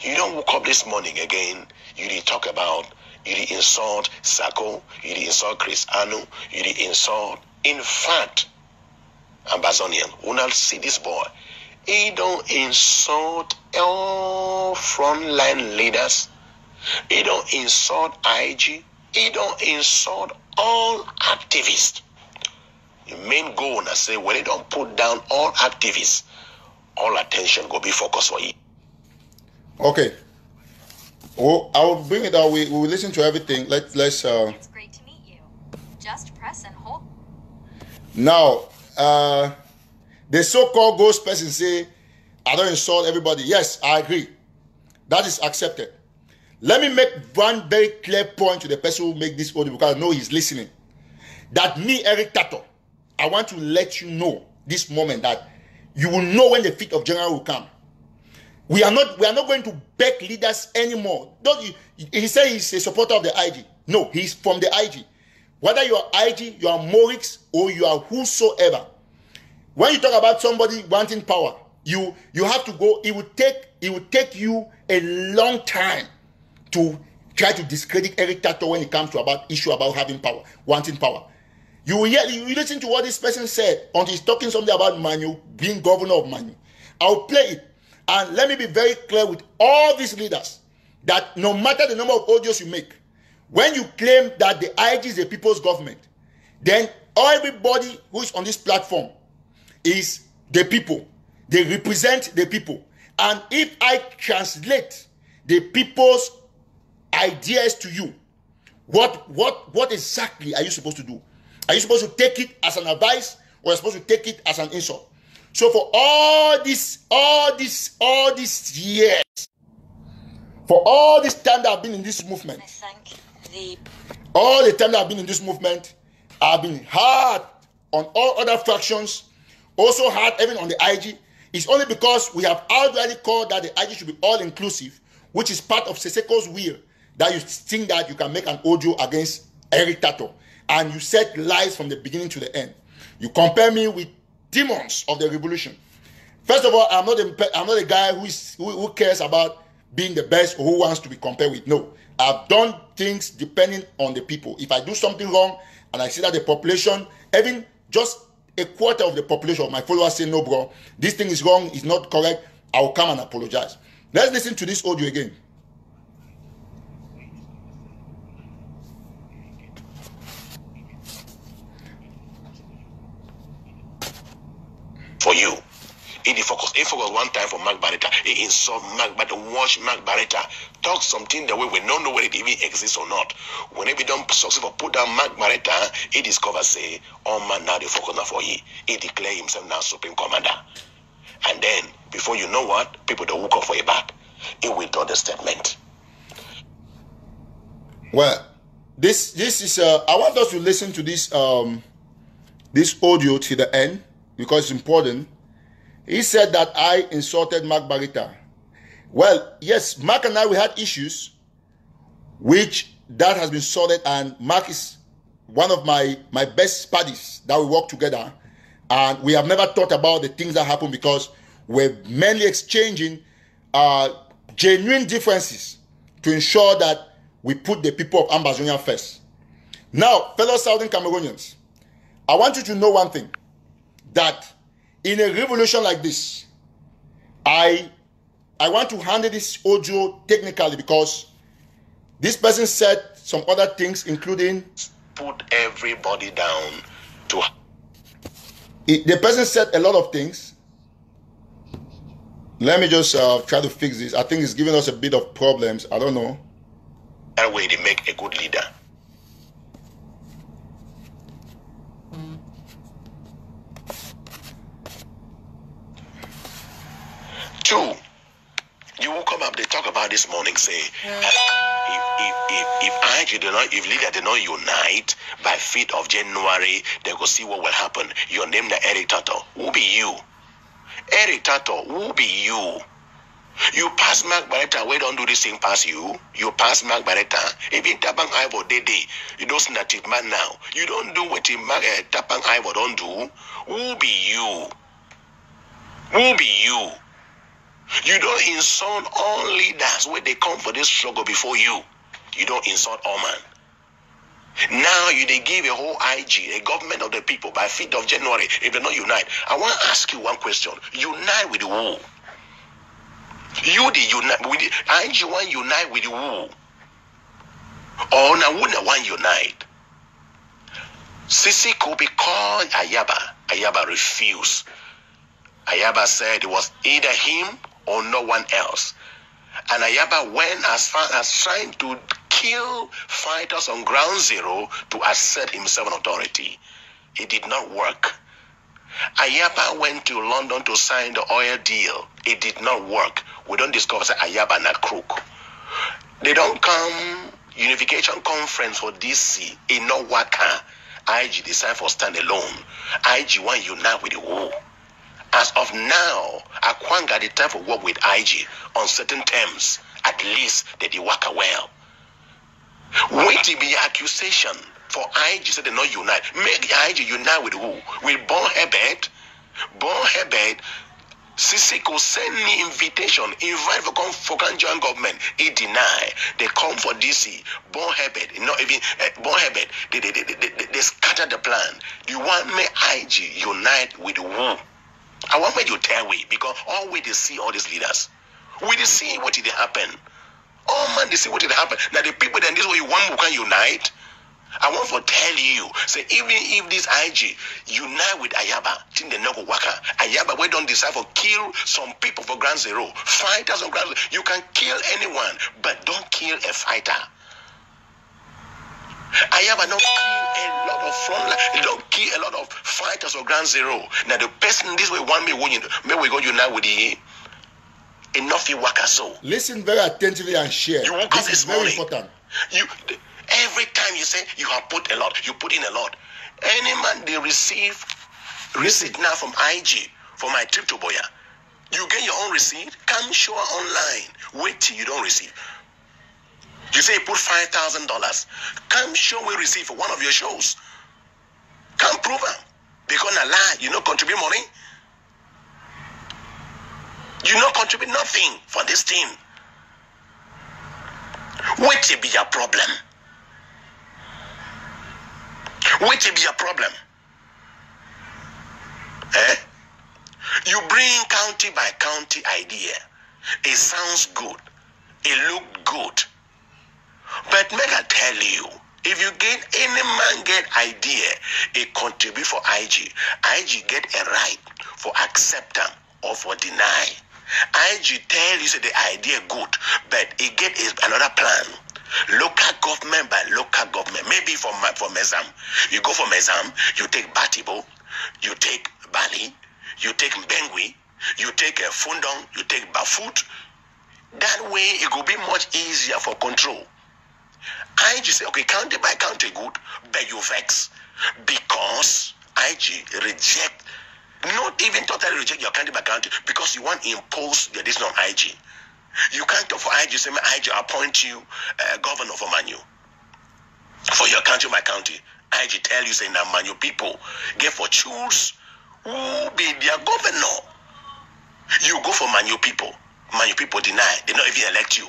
You don't woke up this morning again. You did talk about, you did insult Sako, you did insult Chris Anu, you did insult. In fact, Ambazonian, when I see this boy, he don't insult all frontline leaders. He don't insult IG. He don't insult all activists. The main goal, I say, when they don't put down all activists, all attention will be focused for you. Okay. Well, I will bring it out. We will listen to everything. Let's. It's great to meet you. Just press and hold. Now, the so-called ghost person say, I don't insult everybody. Yes, I agree. That is accepted. Let me make one very clear point to the person who make this audio because I know he's listening. That me, Eric Tataw, I want to let you know this moment that you will know when the feet of general will come. We are not going to beg leaders anymore. He said he's a supporter of the IG. No, he's from the IG. Whether you are IG, you are Morix, or you are whosoever. When you talk about somebody wanting power, you have to go. It will take you a long time to try to discredit Eric Tataw when it comes to about issue about having power, wanting power. You listen to what this person said until he's talking something about Manu, being governor of Manu. I'll play it. And let me be very clear with all these leaders that no matter the number of audios you make, when you claim that the IG is the people's government, then everybody who is on this platform is the people. They represent the people. And if I translate the people's ideas to you, what exactly are you supposed to do? Are you supposed to take it as an advice, or are you supposed to take it as an insult? So for all this years, for all this time that I've been in this movement, all the time that I've been in this movement, I've been hard on all other fractions, also hard even on the IG, is only because we have already called that the IG should be all-inclusive, which is part of Seseko's will, that you think that you can make an audio against Eric Tataw. And you said lies from the beginning to the end. You compare me with demons of the revolution. First of all, I'm not a guy who cares about being the best or who wants to be compared with. No. I've done things depending on the people. If I do something wrong and I see that the population, even just a quarter of the population of my followers say, no, bro, this thing is wrong, it's not correct, I will come and apologize. Let's listen to this audio again. For you. He focus one time for Mark Barretta. He insult Mark Barretta, watch Mark Barretta talk something the way we don't know whether it even exists or not. Whenever he don't successful put down Mark Barretta, he discover say, oh man, now they focus now for he. He declare himself now supreme commander. And then before you know what, people don't walk off for your back. He withdraw the statement. Well, this is I want us to listen to this this audio to the end because it's important. He said that I insulted Mark Barretta. Well, yes, Mark and I, we had issues, which that has been sorted, and Mark is one of my best buddies that we work together, and we have never thought about the things that happen because we're mainly exchanging genuine differences to ensure that we put the people of Ambazonia first. Now, fellow Southern Cameroonians, I want you to know one thing, that in a revolution like this, I want to handle this audio technically because this person said some other things, including put everybody down to. The person said a lot of things. Let me just try to fix this. I think it's giving us a bit of problems. I don't know. That way they make a good leader. Two, you will come up, they talk about this morning, say, if leader did not unite by 5th of January, they go see what will happen. Your name, the Eric Tataw. Who be you? Eric Tataw, who be you? You pass Mark Barretta, we don't do this thing past you. You pass Mark Barretta. Even Tapang Ivo Dede, you don't snap it man now. You don't do what Tapang Ivo don't do. Who be you? Who be you? You don't insult all leaders when they come for this struggle before you. You don't insult all man. Now they give a whole IG, a government of the people, by 5th of January. If they not unite, I want to ask you one question. Unite with who? You the unite with the IG one unite with who? Or now who one unite? Sisi could be called Ayaba. Ayaba refused. Ayaba said it was either him or no one else. And Ayaba went as far as trying to kill fighters on ground zero to assert himself an authority. It did not work. Ayaba went to London to sign the oil deal. It did not work. We don't discover that Ayaba not crook. They don't come unification conference for DC in no waka. IG decide for stand alone. IG want unite with the whole. As of now, Akwanga the time for work with IG on certain terms. At least they did work well. Wait to be accusation for IG said they not unite. Make IG unite with who? With Bon Herbert. Bon Herbert. Sisiko send me invitation. Invite for can join government. He deny. They come for DC. Bon Herbert. Not even Bon Herbert. They scatter the plan. You want me IG unite with who? I want me to tell we because all we they see all these leaders. We they see what did happen. Oh man, they see what did happen. Now the people then this way you want who can unite. I want to tell you, say even if this IG unite with Ayaba, think they not go waka. Ayaba we don't decide for kill some people for ground zero. Fighters on ground zero. You can kill anyone, but don't kill a fighter. Ayaba don't kill a lot of frontline. Don't kill a lot of fighters on ground zero. Now the person this way want me winning. May we go unite with the enough you waka so. Listen very attentively and share. You woke this up is this very morning. important. Every time you say you have put a lot, you put in a lot. Any man they receive receipt now from IG for my trip to Biya. You get your own receipt, come show online. Wait till you don't receive. You say you put $5,000. Come show we receive for one of your shows. Come prove them. Because a lie, you not contribute money. You not contribute nothing for this thing. Wait till be a problem. Wait till be a problem. Eh? You bring county by county idea. It sounds good. It look good. But make I tell you, if you get any man get idea, it contribute for IG. IG get a right for accept them or for deny. IG tell you say the idea good, but it get another plan. Local government by local government. Maybe for Mezam. You go for Mezam, you take Batibo, you take Bali, you take Mbengwi, you take Fundong, you take Bafut. That way it will be much easier for control. IG say, okay, county by county good, but you vex. Because IG reject, not even totally reject your county by county, because you want to impose your decision on IG. You can't talk for IG, say, IG appoint you governor for Manu. For your county by county. IG tell you, say, now Manu people get for choose who be their governor. You go for Manu people. Manu people deny. They not even elect you.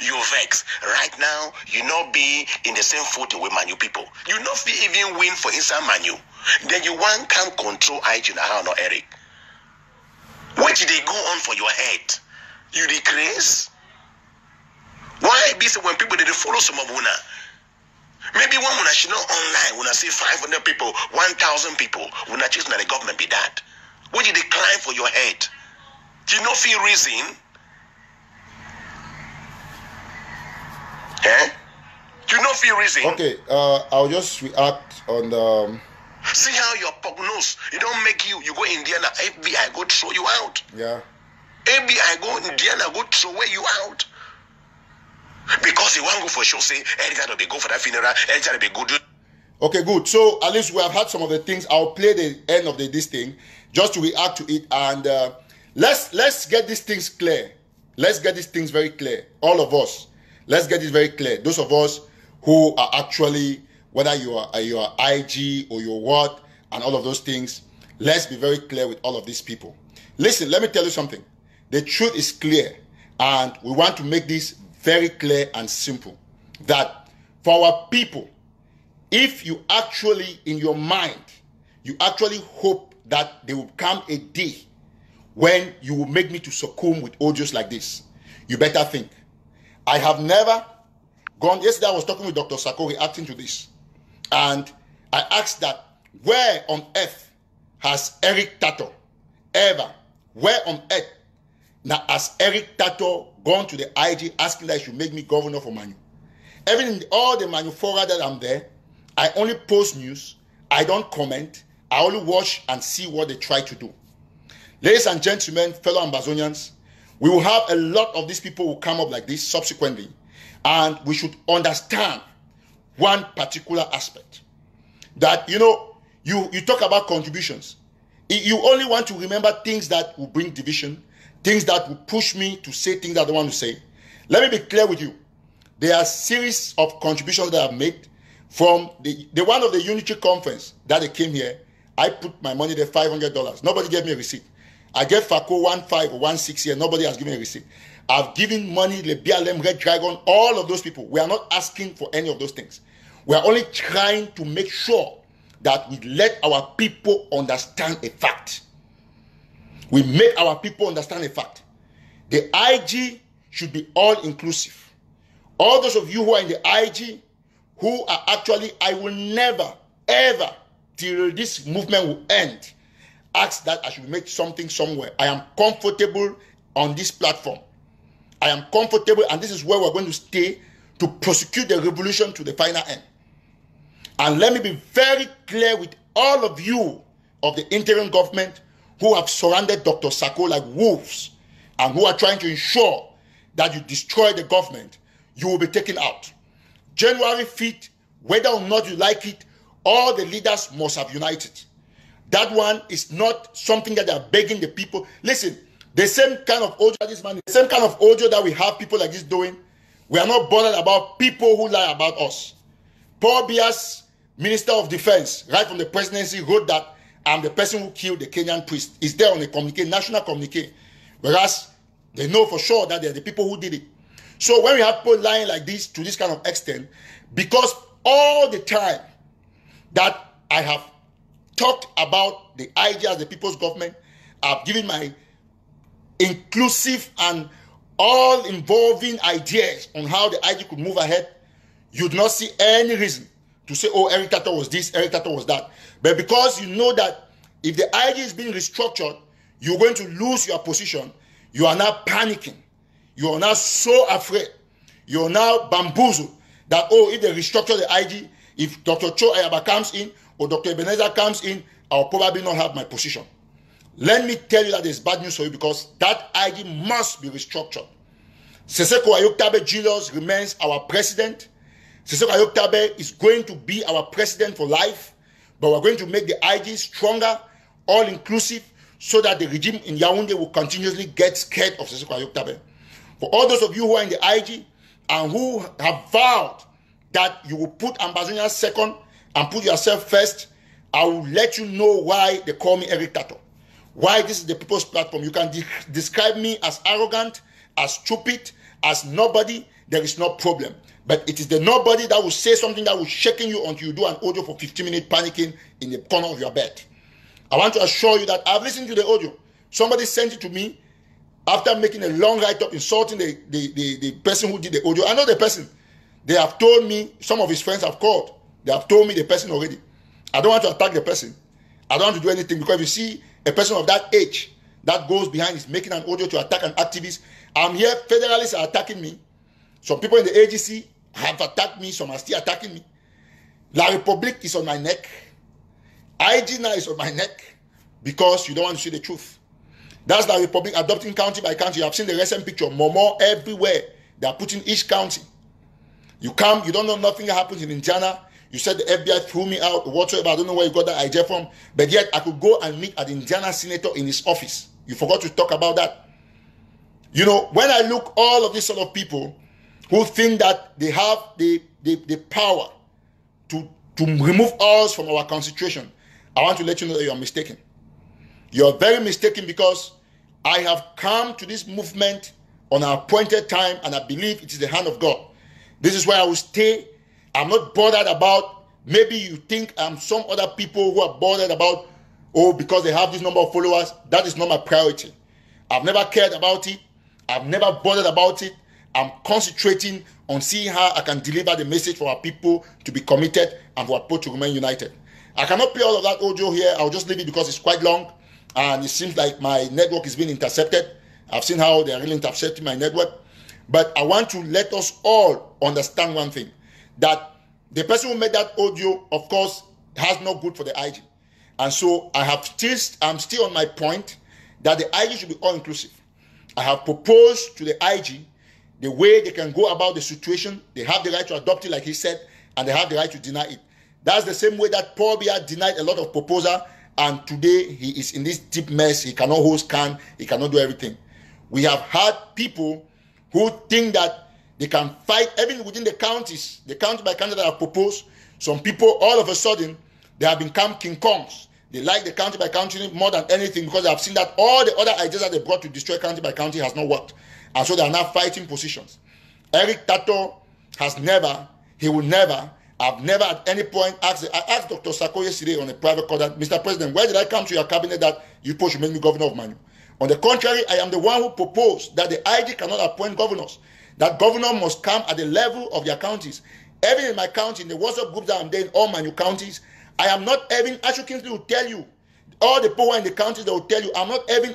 You vex. Right now, you not be in the same footing with Manu people. You not even win for inside Manu. Then you want come control IG now, not Eric. What did they go on for your head? You decrease? Why be so when people didn't follow some of una? Maybe one when I should not online, when I see 500 people, 1,000 people, when I choose that the government be that. What you decline for your head? Do you not feel reason? Eh? Do you not feel reason? Okay, I'll just react on the... See how your prognose, it don't make you go Indiana, FBI go throw you out. Yeah. FBI go Indiana, go throw you out. Because you want to go for show, say, anytime they go for that funeral, anytime they go do. Okay, good. So at least we have had some of the things. I'll play the end of this thing just to react to it, and let's get these things clear. Let's get these things very clear. All of us. Let's get this very clear. Those of us who are actually, whether you are IG or you're what, and all of those things, let's be very clear with all of these people. Listen, let me tell you something. The truth is clear, and we want to make this very clear and simple. That for our people, if you actually, in your mind, you actually hope that there will come a day when you will make me to succumb with audios like this, you better think. I have never gone. Yesterday I was talking with Dr. Sako reacting to this. And I asked that, where on earth has Eric Tataw ever, where on earth now has Eric Tataw gone to the IG asking that he should make me governor for Manu? Even in all the Manu fora that I'm there, I only post news. I don't comment. I only watch and see what they try to do. Ladies and gentlemen, fellow Ambazonians, we will have a lot of these people who come up like this subsequently. And we should understand one particular aspect. That, you talk about contributions. You only want to remember things that will bring division, things that will push me to say things that I don't want to say. Let me be clear with you. There are a series of contributions that I've made from the one of the Unity conference that they came here. I put my money there, $500. Nobody gave me a receipt. I gave Fako 1.5 or 1.6 here. Nobody has given a receipt. I've given money, the BLM, Red Dragon, all of those people. We are not asking for any of those things. We are only trying to make sure that we let our people understand a fact. We make our people understand a fact. The IG should be all-inclusive. All those of you who are in the IG, who are actually, I will never, ever, till this movement will end, ask that I should make something somewhere. I am comfortable on this platform. I am comfortable, and this is where we're going to stay to prosecute the revolution to the final end. And let me be very clear with all of you of the interim government who have surrounded Dr. Sako like wolves and who are trying to ensure that you destroy the government. You will be taken out. January 5th, whether or not you like it, all the leaders must have united. That one is not something that they are begging the people. Listen, the same kind of audio this man, the same kind of audio that we have people like this doing, we are not bothered about people who lie about us. Paul Biya's Minister of Defense, right from the presidency, wrote that I'm the person who killed the Kenyan priest. It's there on the communique, national communique. Whereas they know for sure that they're the people who did it. So when we have people lying like this to this kind of extent, because all the time that I have talked about the IG as the people's government, I've given my inclusive and all-involving ideas on how the IG could move ahead, you do not see any reason to say, oh, Eric Tataw was this, Eric Tataw was that. But because you know that if the IG is being restructured, you're going to lose your position, you are now panicking. You are now so afraid. You are now bamboozled that, oh, if they restructure the IG, if Dr. Cho Ayaba comes in or Dr. Ebenezer comes in, I'll probably not have my position. Let me tell you that there's bad news for you, because that IG must be restructured. Seseko Ayoktabe Julius remains our president. Seseko Ayoktabe is going to be our president for life, but we're going to make the IG stronger, all-inclusive, so that the regime in Yaoundé will continuously get scared of Seseko Ayoktabe. For all those of you who are in the IG and who have vowed that you will put Ambazonian second and put yourself first, I will let you know why they call me Eric Tataw. Why this is the people's platform. You can describe me as arrogant, as stupid, as nobody. There is no problem. But it is the nobody that will say something that will shaking you until you do an audio for 15 minutes panicking in the corner of your bed. I want to assure you that I've listened to the audio. Somebody sent it to me after making a long write-up insulting the person who did the audio. I know the person. They have told me, some of his friends have called. They have told me the person already. I don't want to attack the person. I don't want to do anything, because if you see a person of that age that goes behind is making an audio to attack an activist, I'm here, federalists are attacking me. Some people in the AGC have attacked me, some are still attacking me. La Republique is on my neck. IG now is on my neck, because you don't want to see the truth. That's La Republique adopting county by county. You have seen the recent picture, Momo everywhere. They are putting each county. You come, you don't know nothing that happens in Indiana. You said the FBI threw me out, whatsoever. I don't know where you got that idea from. But yet I could go and meet an Indiana senator in his office. You forgot to talk about that. You know, when I look all of these sort of people who think that they have the power to remove us from our constitution, I want to let you know that you are mistaken. You are very mistaken, because I have come to this movement on an appointed time, and I believe it is the hand of God. This is where I will stay. I'm not bothered about, maybe you think I'm some other people who are bothered about, oh, because they have this number of followers. That is not my priority. I've never cared about it. I've never bothered about it. I'm concentrating on seeing how I can deliver the message for our people to be committed and for our people to remain united. I cannot play all of that audio here. I'll just leave it because it's quite long, and it seems like my network is being intercepted. I've seen how they are really intercepting my network. But I want to let us all understand one thing, that the person who made that audio, of course, has no good for the IG. And so I'm still on my point that the IG should be all-inclusive. I have proposed to the IG the way they can go about the situation. They have the right to adopt it, like he said, and they have the right to deny it. That's the same way that Paul Biya denied a lot of proposal, and today he is in this deep mess. He cannot host CAN, he cannot do everything. We have had people who think that they can fight even within the counties, the county by county that are proposed. Some people, all of a sudden, they have become King Kongs. They like the county by county more than anything, because they have seen that all the other ideas that they brought to destroy county by county has not worked. And so they are now fighting positions. Eric Tataw has never, he will never, I've never at any point asked, I asked Dr. Sako yesterday on a private call that, Mr. President, where did I come to your cabinet that you should make me governor of Manu? On the contrary, I am the one who proposed that the IG cannot appoint governors. That governor must come at the level of their counties. Even in my county, in the WhatsApp groups that I'm there in all Manu counties, I am not even, Ashu Kingsley will tell you, all the people in the counties, they will tell you, I'm not even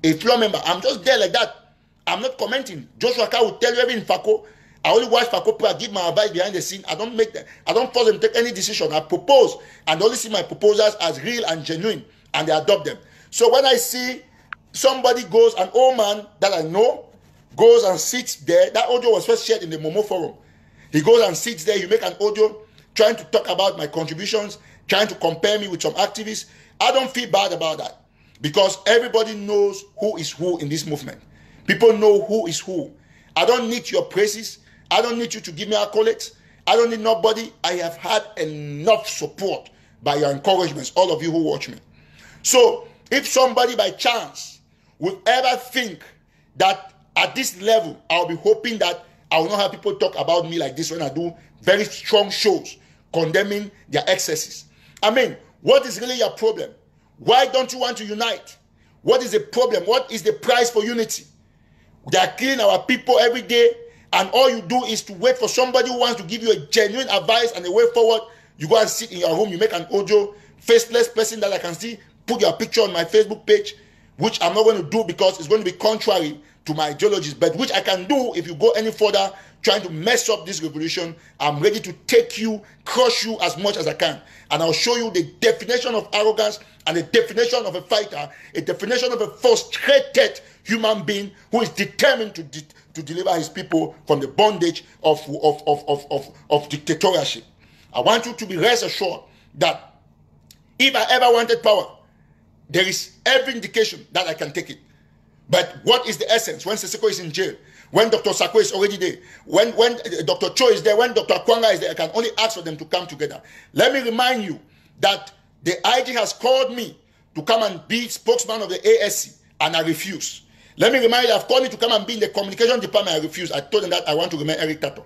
a floor member. I'm just there like that. I'm not commenting. Joshua Ka will tell you, even in Fako, I only watch Fako play, I give my advice behind the scene. I don't force them to take any decision. I propose, and they only see my proposals as real and genuine, and they adopt them. So when I see somebody goes, an old man that I know, goes and sits there, that audio was first shared in the Momo forum. He goes and sits there, you make an audio, trying to talk about my contributions, trying to compare me with some activists. I don't feel bad about that because everybody knows who is who in this movement. People know who is who. I don't need your praises. I don't need you to give me accolades. I don't need nobody. I have had enough support by your encouragements, all of you who watch me. So if somebody by chance would ever think that at this level, I'll be hoping that I will not have people talk about me like this when I do very strong shows condemning their excesses. I mean, what is really your problem? Why don't you want to unite? What is the problem? What is the price for unity? They are killing our people every day, and all you do is to wait for somebody who wants to give you a genuine advice and a way forward. You go and sit in your room, you make an audio, faceless person that I can see, put your picture on my Facebook page, which I'm not going to do because it's going to be contrary to my ideologies, but which I can do if you go any further trying to mess up this revolution. I'm ready to take you, crush you as much as I can. And I'll show you the definition of arrogance and the definition of a fighter, a definition of a frustrated human being who is determined to deliver his people from the bondage of dictatorship. I want you to be rest assured that if I ever wanted power, there is every indication that I can take it. But what is the essence when Seseko is in jail? When Dr. Sako is already there? When Dr. Cho is there? When Dr. Kwanga is there? I can only ask for them to come together. Let me remind you that the IG has called me to come and be spokesman of the ASC, and I refuse. Let me remind you, they've called me to come and be in the communication department. I refuse. I told them that I want to remain Eric Tataw.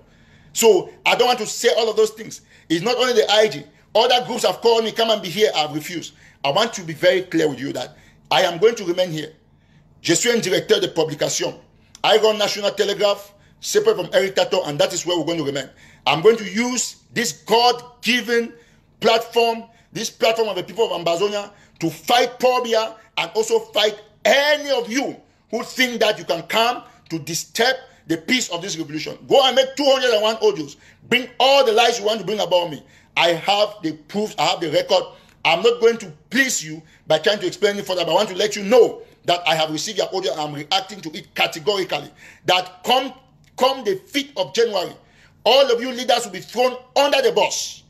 So I don't want to say all of those things. It's not only the IG. Other groups have called me, come and be here. I've refused. I want to be very clear with you that I am going to remain here. Je suis un directeur de publication. I run National Telegraph, separate from Eric Tataw, and that is where we're going to remain. I'm going to use this God-given platform, this platform of the people of Ambazonia, to fight Paul Biya and also fight any of you who think that you can come to disturb the peace of this revolution. Go and make 201 audios. Bring all the lies you want to bring about me. I have the proofs, I have the record. I'm not going to please you by trying to explain it further, but I want to let you know that I have received your audio and I'm reacting to it categorically. That come the 5th of January, all of you leaders will be thrown under the bus.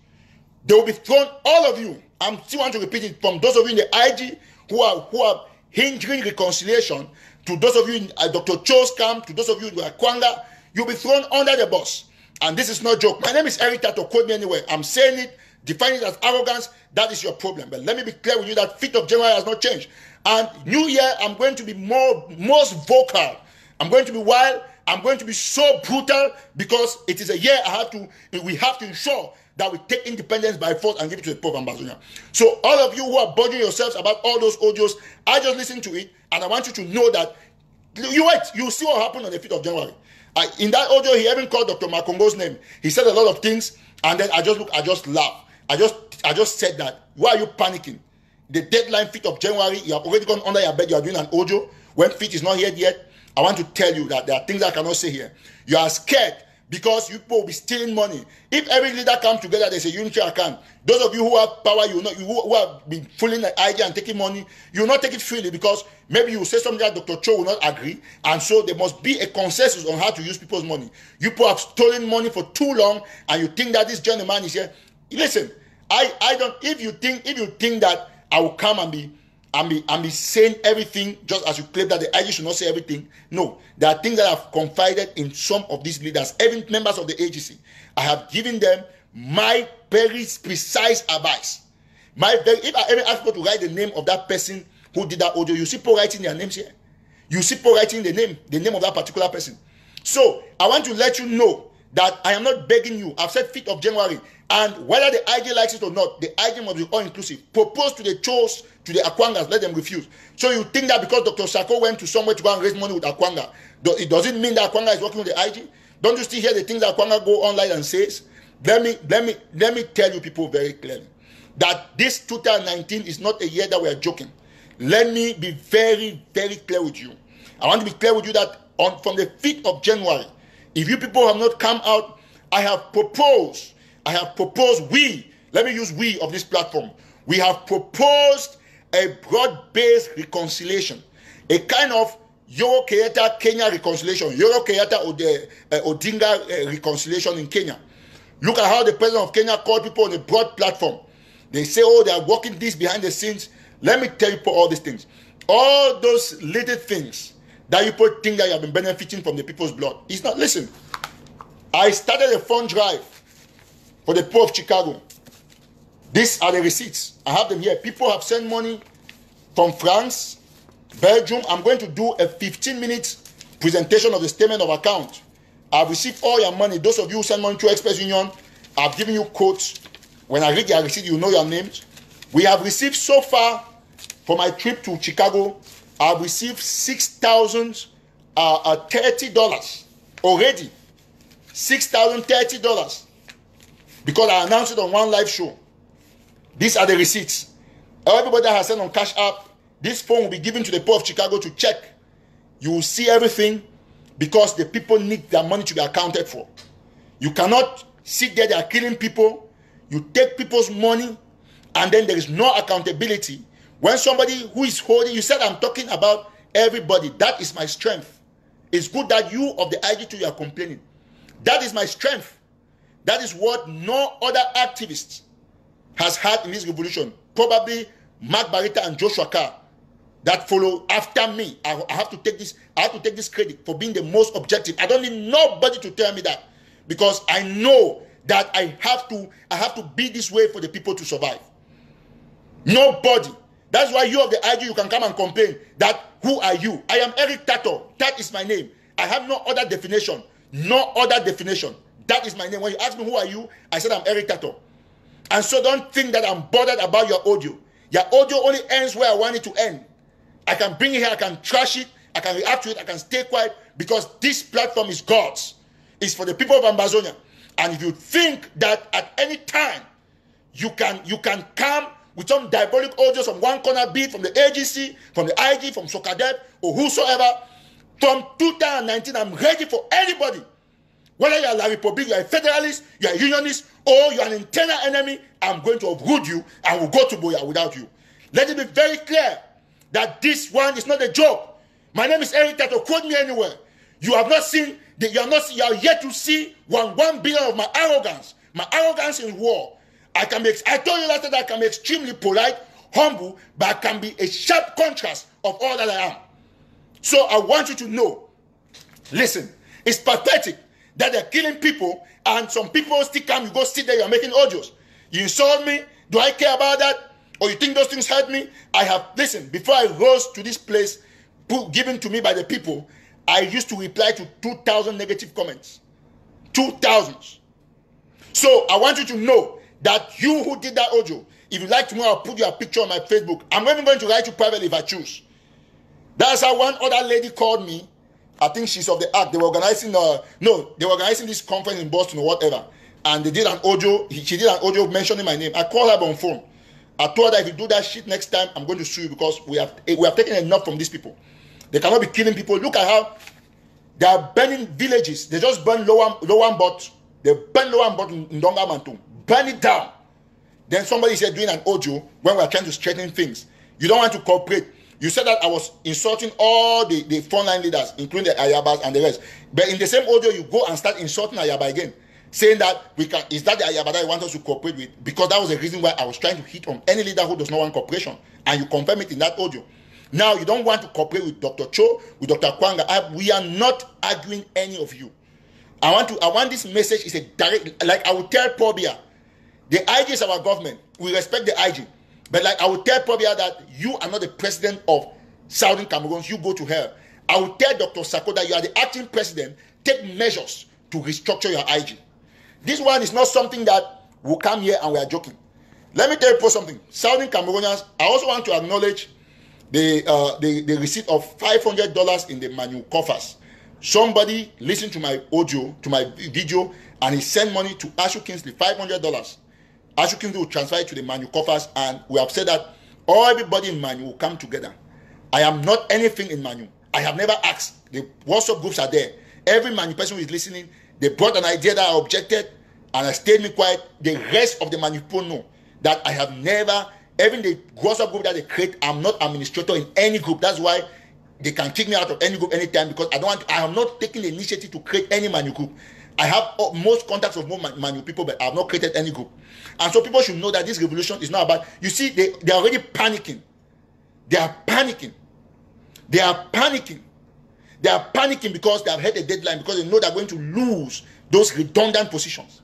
They will be thrown, all of you. I still want to repeat it, from those of you in the IG who are hindering reconciliation, to those of you in Dr. Cho's camp, to those of you in Kwanga, you'll be thrown under the bus. And this is no joke. My name is Eric Tataw. Quote me anywhere. I'm saying it, define it as arrogance. That is your problem. But let me be clear with you that 5th of January has not changed. And New Year, I'm going to be most vocal. I'm going to be wild. I'm going to be so brutal because it is a year we have to ensure that we take independence by force and give it to the people of Ambazonia. So all of you who are bothering yourselves about all those audios, I just listened to it and I want you to know that you see what happened on the 5th of January. In that audio, he even called Dr. Makongo's name. He said a lot of things, and then I just laughed. I just said that. Why are you panicking? The deadline 5th of January, you have already gone under your bed, you are doing an audio. When 5th is not here yet, I want to tell you that there are things I cannot say here. You are scared because you people will be stealing money. If every leader comes together, there's a unitary account. Those of you who have power, who have been fooling the idea and taking money, you will not take it freely because maybe you will say something that Dr. Cho will not agree, and so there must be a consensus on how to use people's money. You people have stolen money for too long, and you think that this gentleman is here. Listen, I don't. If you think that I will come and be saying everything just as you claim that the IG should not say everything. No, there are things that I've confided in some of these leaders, even members of the agency. I have given them my very precise advice. If I ever ask people to write the name of that person who did that audio, you see people writing their names here. You see people writing the name of that particular person. So I want to let you know that I am not begging you. I've said 5th of January. And whether the IG likes it or not, the IG must be all-inclusive. Propose to the Chos, to the Akwangas, let them refuse. So you think that because Dr. Sako went to somewhere to go and raise money with Akwanga, it doesn't mean that Akwanga is working with the IG? Don't you still hear the things that Akwanga go online and says? Let me tell you people very clearly that this 2019 is not a year that we are joking. Let me be very, very clear with you. I want to be clear with you that from the 5th of January, if you people have not come out, I have proposed, let me use we of this platform. We have proposed a broad-based reconciliation, a kind of Yoro Kenyatta Kenya reconciliation, Yoro Kenyatta Odinga reconciliation in Kenya, Look at how the president of Kenya called people on a broad platform. They say, oh, they are working this behind the scenes. Let me tell you all these things. All those little things that you people think that you have been benefiting from the people's blood. It's not. Listen, I started a fund drive for the poor of Chicago. These are the receipts. I have them here. People have sent money from France, Belgium. I'm going to do a 15-minute presentation of the statement of account. I've received all your money. Those of you who send money to Express Union, I've given you quotes. When I read your receipt, you know your names. We have received so far for my trip to Chicago, I've received $6,030 already. $6,030 because I announced it on one live show. These are the receipts. Everybody that has sent on Cash App, this phone will be given to the poor of Chicago to check. You will see everything because the people need their money to be accounted for. You cannot sit there, they are killing people. You take people's money and then there is no accountability. When somebody who is holding, you said I'm talking about everybody. That is my strength. It's good that you of the IG2 you are complaining. That is my strength. That is what no other activist has had in this revolution. Probably Mark Barita and Joshua Carr that follow after me. I have to take this. I have to take this credit for being the most objective. I don't need nobody to tell me that because I know that I have to be this way for the people to survive. Nobody. That's why you of the IG, you can come and complain that who are you? I am Eric Tataw. That is my name. I have no other definition. No other definition. That is my name. When you ask me who are you, I said I'm Eric Tataw. And so don't think that I'm bothered about your audio. Your audio only ends where I want it to end. I can bring it here, I can trash it, I can react to it, I can stay quiet because this platform is God's. It's for the people of Ambazonia. And if you think that at any time you can come with some diabolic audios from one corner, be it from the AGC, from the IG, from Sokadeb, or whosoever, from 2019, I'm ready for anybody. Whether you are La Republic, you are a federalist, you are a unionist, or you are an internal enemy, I'm going to uproot you and will go to Biya without you. Let it be very clear that this one is not a joke. My name is Eric Tataw. Quote me anywhere. You have not seen, you are yet to see 1 billion of my arrogance. My arrogance in war. I told you last time that I can be extremely polite, humble, but I can be a sharp contrast of all that I am. So I want you to know, listen, it's pathetic that they're killing people and some people still come, you go sit there, you're making audios. You insult me, do I care about that? Or you think those things hurt me? Listen, before I rose to this place, given to me by the people, I used to reply to 2,000 negative comments. 2,000. So I want you to know that you who did that audio, if you like tomorrow, I'll put your picture on my Facebook. I'm even going to write you privately if I choose. That's how one other lady called me. I think she's of the act. They were organizing they were organizing this conference in Boston or whatever. And they did an audio. She did an audio mentioning my name. I called her on phone. I told her if you do that shit next time, I'm going to sue you because we have taken enough from these people. They cannot be killing people. Look at how they are burning villages. They just burn Lowan-Bot. They burn Lowan-Bot in Donga Mantung. Burn it down. Then somebody said doing an audio when we are trying to straighten things. You don't want to cooperate. You said that I was insulting all the frontline leaders, including the Ayabas and the rest. But in the same audio, you go and start insulting Ayaba again, saying that is that the Ayaba that you want us to cooperate with? Because that was the reason why I was trying to hit on any leader who does not want cooperation. And you confirm it in that audio. Now, you don't want to cooperate with Dr. Cho, with Dr. Kwanga. We are not arguing any of you. I want this message is a direct, like I would tell Paul Biya, the IG is our government. We respect the IG. But like I would tell Paul Biya that you are not the president of Southern Cameroon. You go to hell. I would tell Dr. Sako that you are the acting president. Take measures to restructure your IG. This one is not something that will come here and we are joking. Let me tell you something. Southern Cameroonians, I also want to acknowledge the receipt of $500 in the Manu coffers. Somebody listened to my audio, to my video, and he sent money to Ashu Kingsley, $500. Ashu Kingsley will transfer it to the Manu coffers, and we have said that everybody in Manu will come together. I am not anything in Manu. I have never asked. The WhatsApp groups are there. Every Manu person who is listening, they brought an idea that I objected, and I stayed me quiet. The rest of the Manu people know that I have never, even the WhatsApp group that they create, I'm not administrator in any group. That's why They can kick me out of any group anytime because I am not taking the initiative to create any Manu group. I have most contacts of most Manu people, but I have not created any group. And so people should know that this revolution is not about, you see, they are already panicking. They are panicking. They are panicking. They are panicking because they have had a deadline, because they know they are going to lose those redundant positions.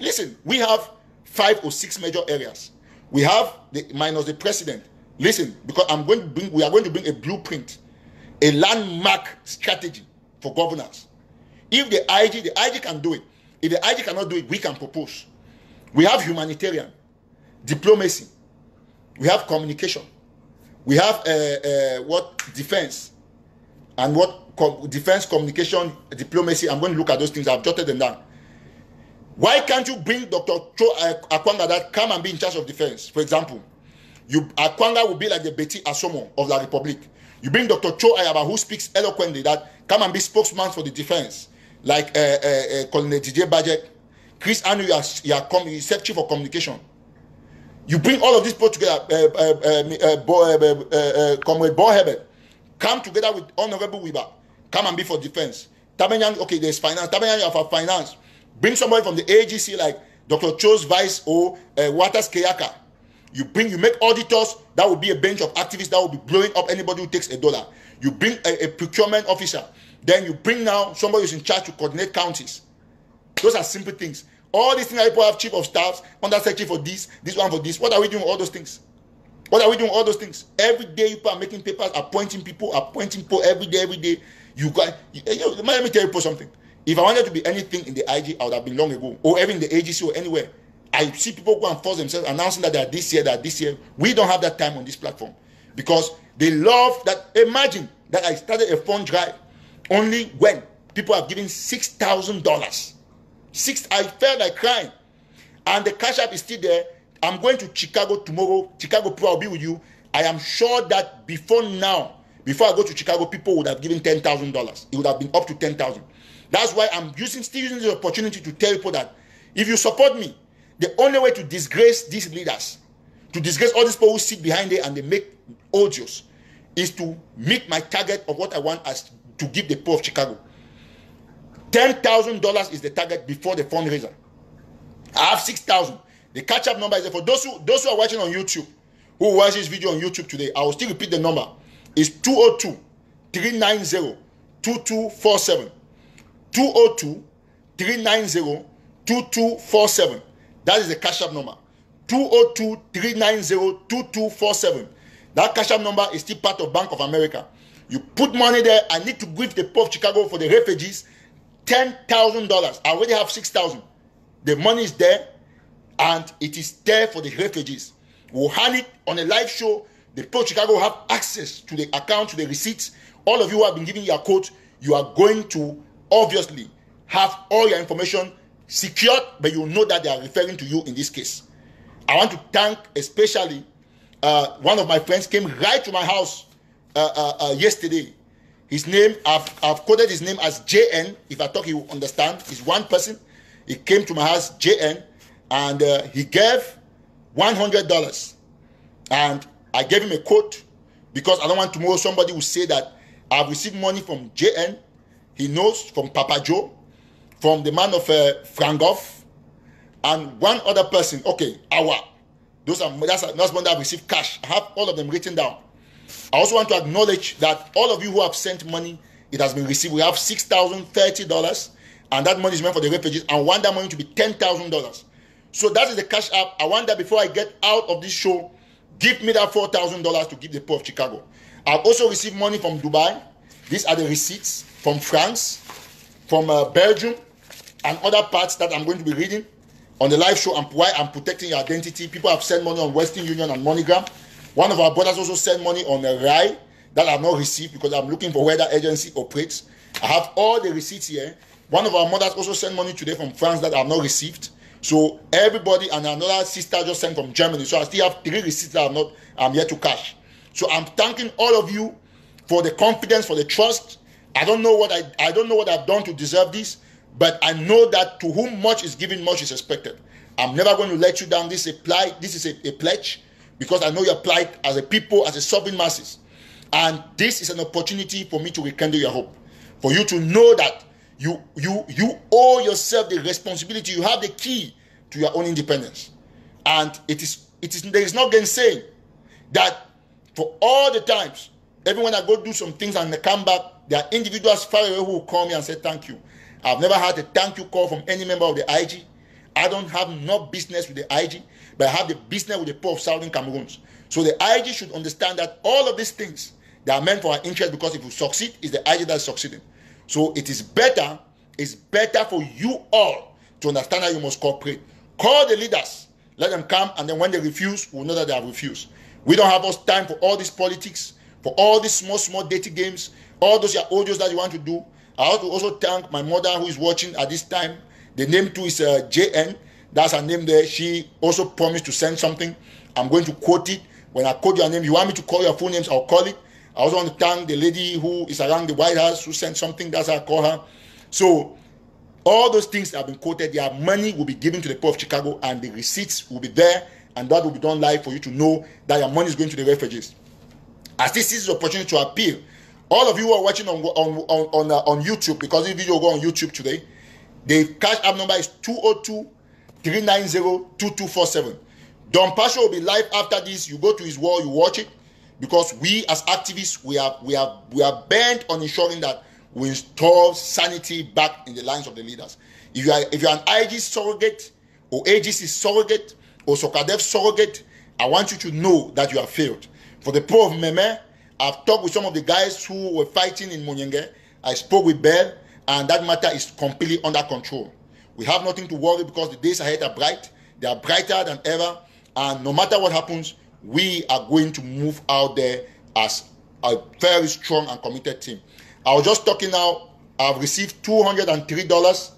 Listen, we have 5 or 6 major areas. We have minus the president. Listen, because we are going to bring a blueprint, a landmark strategy for governance. If the IG can do it. If the IG cannot do it, we can propose. We have humanitarian, diplomacy. We have communication. We have defense, and defense, communication, diplomacy. I'm going to look at those things. I've jotted them down. Why can't you bring Dr. Cho Akwanga that come and be in charge of defense? For example, Akwanga will be like the Betty Asomo of the Republic. You bring Dr. Cho Ayaba, who speaks eloquently, that come and be spokesman for the defense, like Colonel DJ Bajek. Chris Anu, you set chief for communication. You bring all of these people together. Comrade Bohebe, come together with Honorable Wiba, come and be for defense. Tabenyan, okay, there's finance. Tabenyan, you have for finance. Bring somebody from the AGC like Dr. Cho's vice or Waters Keyaka. You make auditors, that will be a bench of activists that will be blowing up anybody who takes $1. You bring a procurement officer. Then you bring now somebody who's in charge to coordinate counties. Those are simple things. All these things that people have chief of staffs, under secretary for this one for this. What are we doing with all those things? What are we doing with all those things? Every day people are making papers, appointing people every day. Let me tell you something. If I wanted to be anything in the IG, I would have been long ago. Or even in the AGC or anywhere. I see people go and force themselves, announcing that they are this year, We don't have that time on this platform. Because they love that. Imagine that I started a fund drive only when people are giving $6,000. I felt like crying. And the cash app is still there. I'm going to Chicago tomorrow. Chicago Pro, I'll be with you. I am sure that before I go to Chicago, people would have given $10,000. It would have been up to $10,000. That's why I'm still using the opportunity to tell people that if you support me, the only way to disgrace these leaders, to disgrace all these people who sit behind there and they make audios, is to meet my target of what I want as to give the poor of Chicago. $10,000 is the target before the fundraiser. I have 6,000. The catch-up number is there. For those who are watching on YouTube, who watch this video on YouTube today, I will still repeat the number. It's 202-390-2247. 202-390-2247. That is the cash-up number. 202-390-2247. That cash-up number is still part of Bank of America. You put money there. I need to give the poor of Chicago for the refugees $10,000. I already have 6,000. The money is there, and it is there for the refugees. We'll hand it on a live show. The poor of Chicago will have access to the account, to the receipts. All of you who have been giving your quote, you are going to obviously have all your information secured, but you know that they are referring to you in this case. I want to thank especially one of my friends came right to my house yesterday. His name, I've coded his name as JN. If I talk, he will understand. He's one person. He came to my house, JN, and he gave $100. And I gave him a quote because I don't want tomorrow somebody will say that I've received money from JN. He knows from Papa Joe, from the man of Frangoff, and one other person. Okay, that's one that I've received cash. I have all of them written down. I also want to acknowledge that all of you who have sent money, it has been received. We have $6,030, and that money is meant for the refugees. I want that money to be $10,000. So that is the cash app. I want that before I get out of this show, give me that $4,000 to give the poor of Chicago. I've also received money from Dubai. These are the receipts from France, from Belgium, and other parts that I'm going to be reading on the live show, and why I'm protecting your identity. People have sent money on Western Union and MoneyGram. One of our brothers also sent money on a RAI that I have not received because I'm looking for where that agency operates. I have all the receipts here. One of our mothers also sent money today from France that I have not received. So everybody, and another sister just sent from Germany. So I still have 3 receipts that I'm yet to cash. So I'm thanking all of you for the confidence, for the trust. I don't know what I've done to deserve this, but I know that to whom much is given, much is expected. I'm never going to let you down. This is a pledge, because I know your plight as a people, as a sovereign masses. And this is an opportunity for me to rekindle your hope, for you to know that you owe yourself the responsibility. You have the key to your own independence. And there is no gainsaying that for all the times, even when I go do some things and I come back, there are individuals far away who will call me and say thank you. I've never had a thank you call from any member of the IG. I don't have no business with the IG, but I have the business with the poor of Southern Cameroon. So the IG should understand that all of these things, they are meant for our interest, because if we succeed, it's the IG that is succeeding. So it's better for you all to understand that you must cooperate. Call the leaders, let them come, and then when they refuse, we'll know that they have refused. We don't have us time for all this politics, for all these small dirty games, all those audios that you want to do. I want to also thank my mother who is watching at this time. The name too is JN. That's her name there. She also promised to send something. I'm going to quote it. When I quote your name, you want me to call your full names, I'll call it. I also want to thank the lady who is around the White House who sent something. That's how I call her. So all those things that have been quoted, their money will be given to the poor of Chicago, and the receipts will be there, and that will be done live for you to know that your money is going to the refugees. As this is the opportunity to appeal, all of you who are watching on YouTube, because this video will go on YouTube today, the cash app number is 202-390-2247. Don Pasha will be live after this. You go to his wall, you watch it, because we as activists, we are bent on ensuring that we install sanity back in the lines of the leaders. If you're an IG surrogate, or AGC surrogate, or Sokadev surrogate, I want you to know that you have failed. For the poor of Meme, I've talked with some of the guys who were fighting in Monyenge. I spoke with Bell, and that matter is completely under control. We have nothing to worry, because the days ahead are bright. They are brighter than ever. And no matter what happens, we are going to move out there as a very strong and committed team. I was just talking now. I've received $203.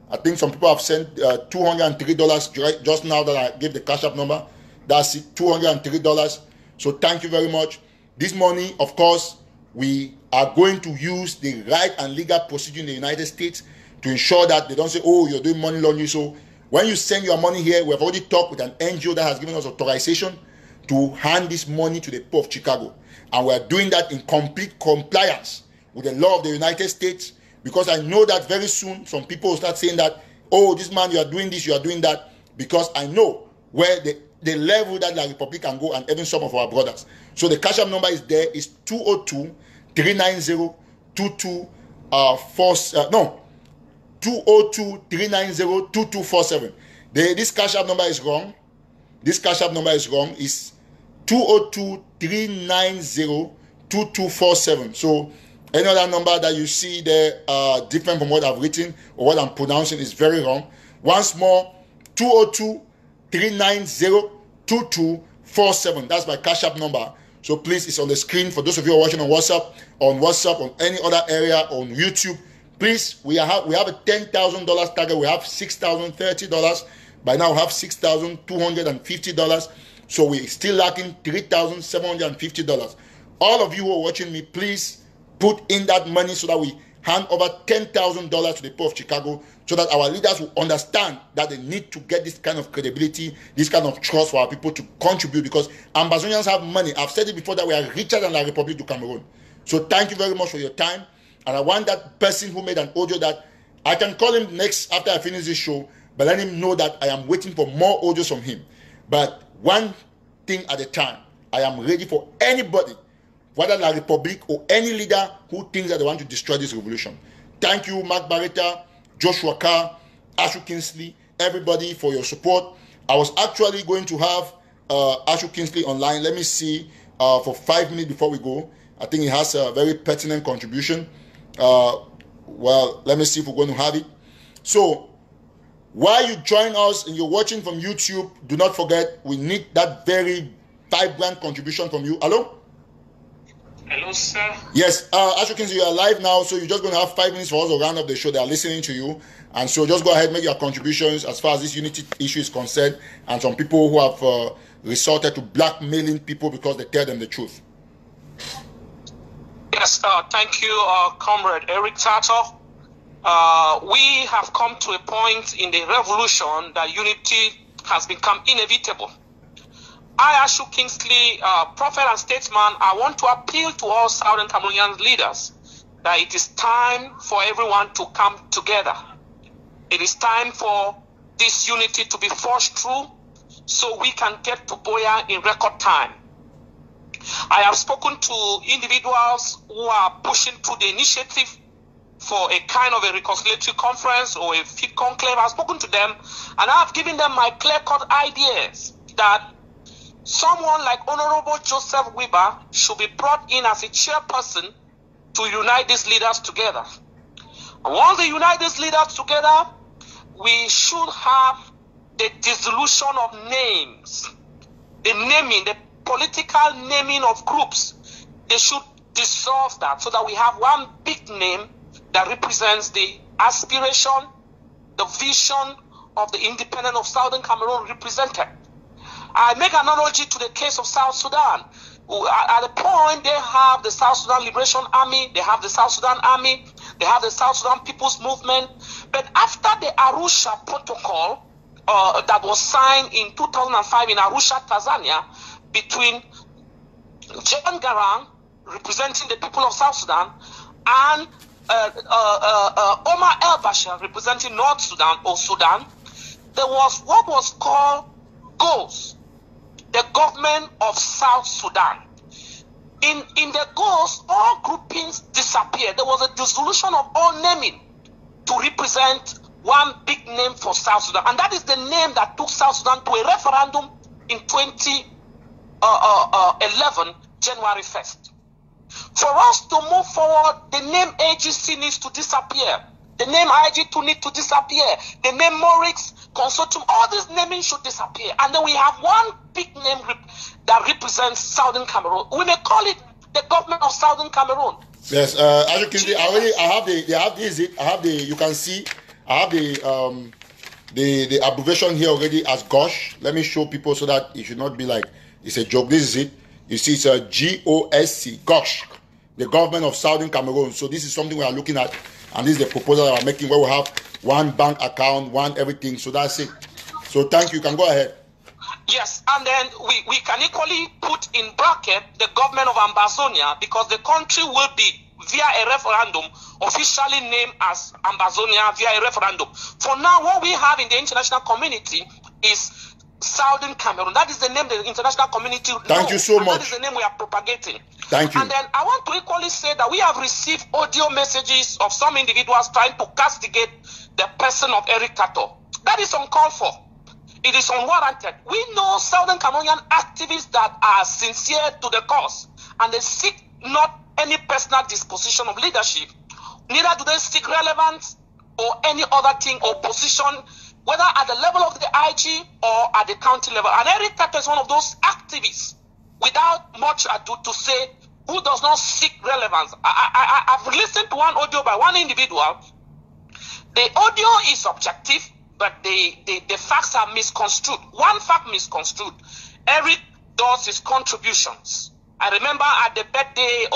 I think some people have sent $203 just now that I gave the cash app number. That's it, $203. So thank you very much. This money, of course, we are going to use the right and legal procedure in the United States to ensure that they don't say, oh, you're doing money laundering. So when you send your money here, we have already talked with an NGO that has given us authorization to hand this money to the poor of Chicago. And we are doing that in complete compliance with the law of the United States, because I know that very soon some people will start saying that, oh, this man, you are doing this, you are doing that, because I know where the level that La Republic can go, and even some of our brothers. So the cash app number is there, is 202-390-2247. This cash app number is wrong. This cash app number is wrong. It's 202-390-2247. So any other number that you see there different from what I've written or what I'm pronouncing is very wrong. Once more, 202-390-2247. That's my cash app number. So please, it's on the screen for those of you who are watching on WhatsApp, on any other area, on YouTube. Please, we have a $10,000 target. We have $6,030. By now, we have $6,250. So we're still lacking $3,750. All of you who are watching me, please put in that money so that we hand over $10,000 to the poor of Chicago, so that our leaders will understand that they need to get this kind of credibility, this kind of trust for our people to contribute, because Ambazonians have money. I've said it before that we are richer than La Republic du Cameroon. So thank you very much for your time. And I want that person who made an audio that I can call him next after I finish this show, but let him know that I am waiting for more audios from him. But one thing at a time, I am ready for anybody, whether La Republic or any leader who thinks that they want to destroy this revolution. Thank you, Mark Barretta, Joshua Carr, Ashu Kingsley, everybody for your support. I was actually going to have Ashu Kingsley online. Let me see for 5 minutes before we go. I think he has a very pertinent contribution. Well, let me see if we're going to have it. So while you join us and you're watching from YouTube, do not forget, we need that very vibrant contribution from you. Hello? Hello, sir. Yes, as you can see, you are live now, so you're just going to have 5 minutes for us to round up the show. They are listening to you. And so just go ahead, make your contributions as far as this unity issue is concerned, and some people who have resorted to blackmailing people because they tell them the truth. Yes, thank you, Comrade Eric Tataw. We have come to a point in the revolution that unity has become inevitable. I, Ashu Kingsley, prophet and statesman, I want to appeal to all Southern Cameroonian leaders that it is time for everyone to come together. It is time for this unity to be forged through so we can get to Biya in record time. I have spoken to individuals who are pushing through the initiative for a kind of a reconciliatory conference or a fit conclave. I've spoken to them and I've given them my clear-cut ideas that someone like Honorable Joseph Weber should be brought in as a chairperson to unite these leaders together. And once they unite these leaders together, we should have the dissolution of names, the naming, the political naming of groups. They should dissolve that so that we have one big name that represents the aspiration, the vision of the independence of Southern Cameroon represented. I make an analogy to the case of South Sudan. At the point they have the South Sudan Liberation Army, they have the South Sudan Army, they have the South Sudan People's Movement. But after the Arusha Protocol that was signed in 2005 in Arusha, Tanzania, between John Garang, representing the people of South Sudan, and Omar el-Bashir, representing North Sudan or Sudan, there was what was called GOS, the Government of South Sudan. In the GOS, all groupings disappeared. There was a dissolution of all naming to represent one big name for South Sudan. And that is the name that took South Sudan to a referendum in 2011, January 1st. For us to move forward, the name AGC needs to disappear. The name IG2 needs to disappear. The name Morix, Consortium, all these naming should disappear. And then we have one big name that represents Southern Cameroon. We may call it the Government of Southern Cameroon. Yes, as you can see, you can see, I have the abbreviation here already as GOSH. Let me show people so that it should not be like it's a joke. This is it. You see, it's a GOSC, GOSH, the Government of Southern Cameroon. So this is something we are looking at, and this is the proposal that I'm making, where we have one bank account, one everything. So that's it. So thank you. You can go ahead. Yes, and then we can equally put in bracket the Government of Ambazonia, because the country will be, via a referendum, officially named as Ambazonia via a referendum. For now, what we have in the international community is Southern Cameroon. That is the name the international community knows. Thank you so much. That is the name we are propagating. Thank you. And then I want to equally say that we have received audio messages of some individuals trying to castigate the person of Eric Tataw. That is uncalled for. It is unwarranted. We know Southern Cameroonian activists that are sincere to the cause, and they seek not any personal disposition of leadership. Neither do they seek relevance or any other thing or position, whether at the level of the IG or at the county level. And Eric Tataw is one of those activists, without much ado to say, who does not seek relevance. I've listened to one audio by one individual. The audio is objective, but the facts are misconstrued. One fact misconstrued. Eric does his contributions. I remember at the birthday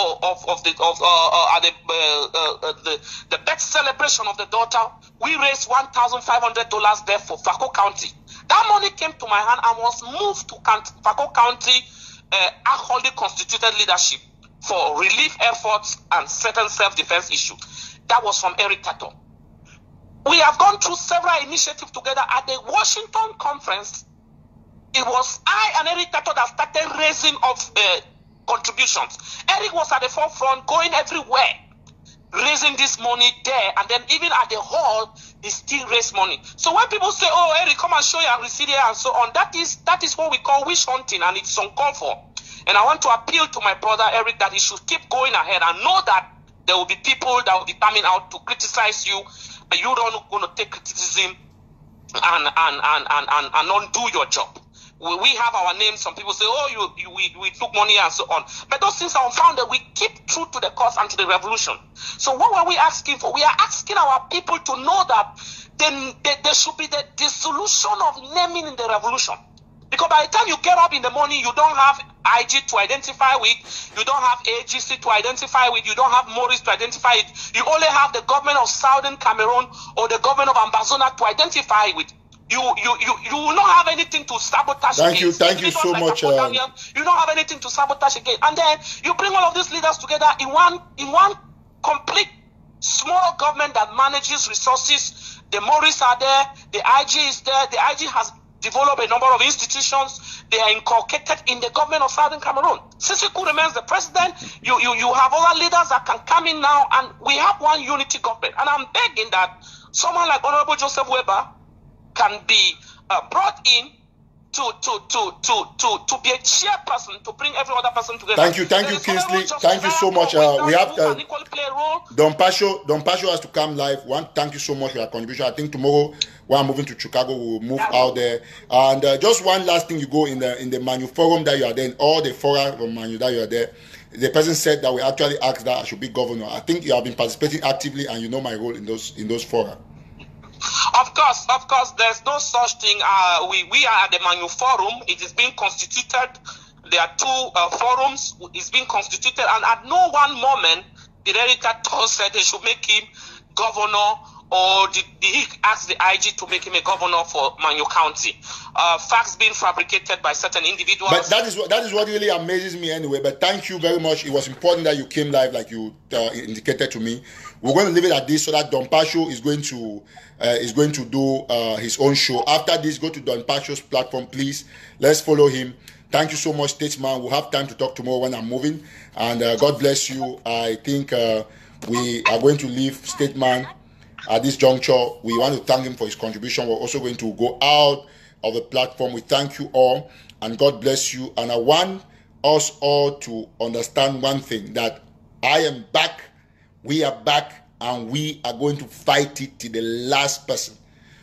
the birth celebration of the daughter, we raised $1,500 there for Fako County. That money came to my hand and was moved to Fako County wholly constituted leadership for relief efforts and certain self-defense issues. That was from Eric Tataw. We have gone through several initiatives together at the Washington conference. It was I and Eric Tataw that started raising of contributions. Eric was at the forefront, going everywhere, raising this money there, and then even at the hall, he still raised money. So when people say, "Oh, Eric, come and show your receipt here," and so on, that is what we call wish hunting, and it's uncalled for. And I want to appeal to my brother Eric that he should keep going ahead and know that there will be people that will be coming out to criticize you, but you don't going to take criticism and not do your job. We have our names. Some people say, "Oh, we took money," and so on. But those things are unfounded. We keep true to the cause and to the revolution. So what were we asking for? We are asking our people to know that there should be the dissolution of naming in the revolution. Because by the time you get up in the morning, you don't have IG to identify with, you don't have AGC to identify with, you don't have Maurice to identify it. You only have the government of Southern Cameroon or the government of Ambazonia to identify with. You will not have anything to sabotage. Thank you so much. You don't have anything to sabotage again. And then you bring all of these leaders together in one complete small government that manages resources. The Morris are there, the IG is there. The IG has developed a number of institutions. They are inculcated in the government of Southern Cameroon. Sisiku remains the president. You have other leaders that can come in now, and we have one unity government. And I'm begging that someone like Honorable Joseph Weber can be brought in to be a chairperson, to bring every other person together. Thank you, Kingsley. Thank you so much. We have Don Pasho has to come live. Thank you so much for your contribution. I think tomorrow when I'm moving to Chicago, we'll move out there. And just one last thing, you go in the Manu forum that you are there, in all the fora from Manu that you are there. The person said that we actually asked that I should be governor. I think you have been participating actively, and you know my role in those fora. Of course, there's no such thing. We are at the Manu Forum. It is being constituted. There are two forums. It's being constituted, and at no one moment did Erica Toll said they should make him governor, or did he ask the IG to make him a governor for Manu County? Facts being fabricated by certain individuals. But that is what really amazes me anyway. But thank you very much. It was important that you came live, like you indicated to me. We're going to leave it at this so that Don Pasho is going to do his own show. After this, go to Don Pasho's platform, please. Let's follow him. Thank you so much, Statesman. We'll have time to talk tomorrow when I'm moving. And God bless you. I think we are going to leave Statesman at this juncture. We want to thank him for his contribution. We're also going to go out of the platform. We thank you all, and God bless you. And I want us all to understand one thing, that I am back. We are back, and we are going to fight it to the last person.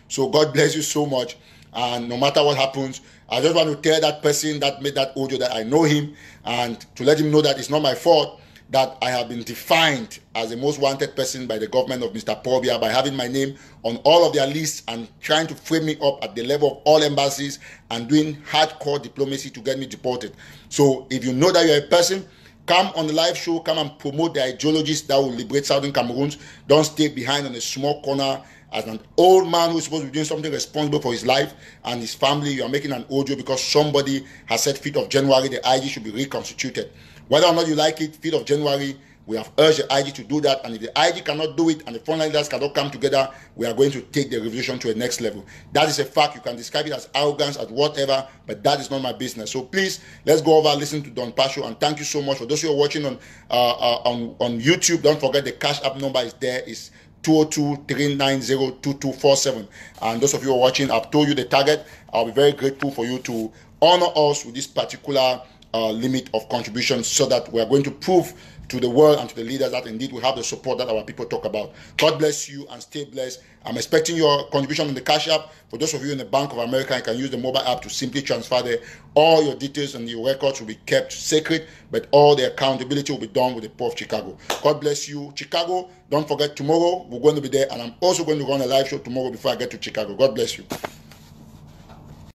So God bless you so much. And no matter what happens, I just want to tell that person that made that audio that I know him, and to let him know that it's not my fault that I have been defined as the most wanted person by the government of Mr. Paul Biya by having my name on all of their lists and trying to frame me up at the level of all embassies and doing hardcore diplomacy to get me deported. So if you know that you're a person, come on the live show, come and promote the ideologies that will liberate Southern Cameroons. Don't stay behind on a small corner as an old man who's supposed to be doing something responsible for his life and his family. You are making an audio because somebody has said 5th of January the IG should be reconstituted. Whether or not you like it, 5th of January, we have urged the IG to do that. And if the IG cannot do it and the frontline leaders cannot come together, we are going to take the revolution to a next level. That is a fact. You can describe it as arrogance, as whatever, but that is not my business. So please, let's go over, listen to Don Pasho, and thank you so much. For those who are watching on YouTube, don't forget the Cash App number is there. It's 202-390-2247. And those of you who are watching, I've told you the target. I'll be very grateful for you to honor us with this particular limit of contributions, so that we are going to prove to the world and to the leaders that indeed we have the support that our people talk about. God bless you and stay blessed. I'm expecting your contribution on the Cash App. For those of you in the Bank of America, you can use the mobile app to simply transfer there. All your details and your records will be kept secret, but all the accountability will be done with the Port of Chicago. God bless you. Chicago, don't forget tomorrow we're going to be there, and I'm also going to run a live show tomorrow before I get to Chicago. God bless you.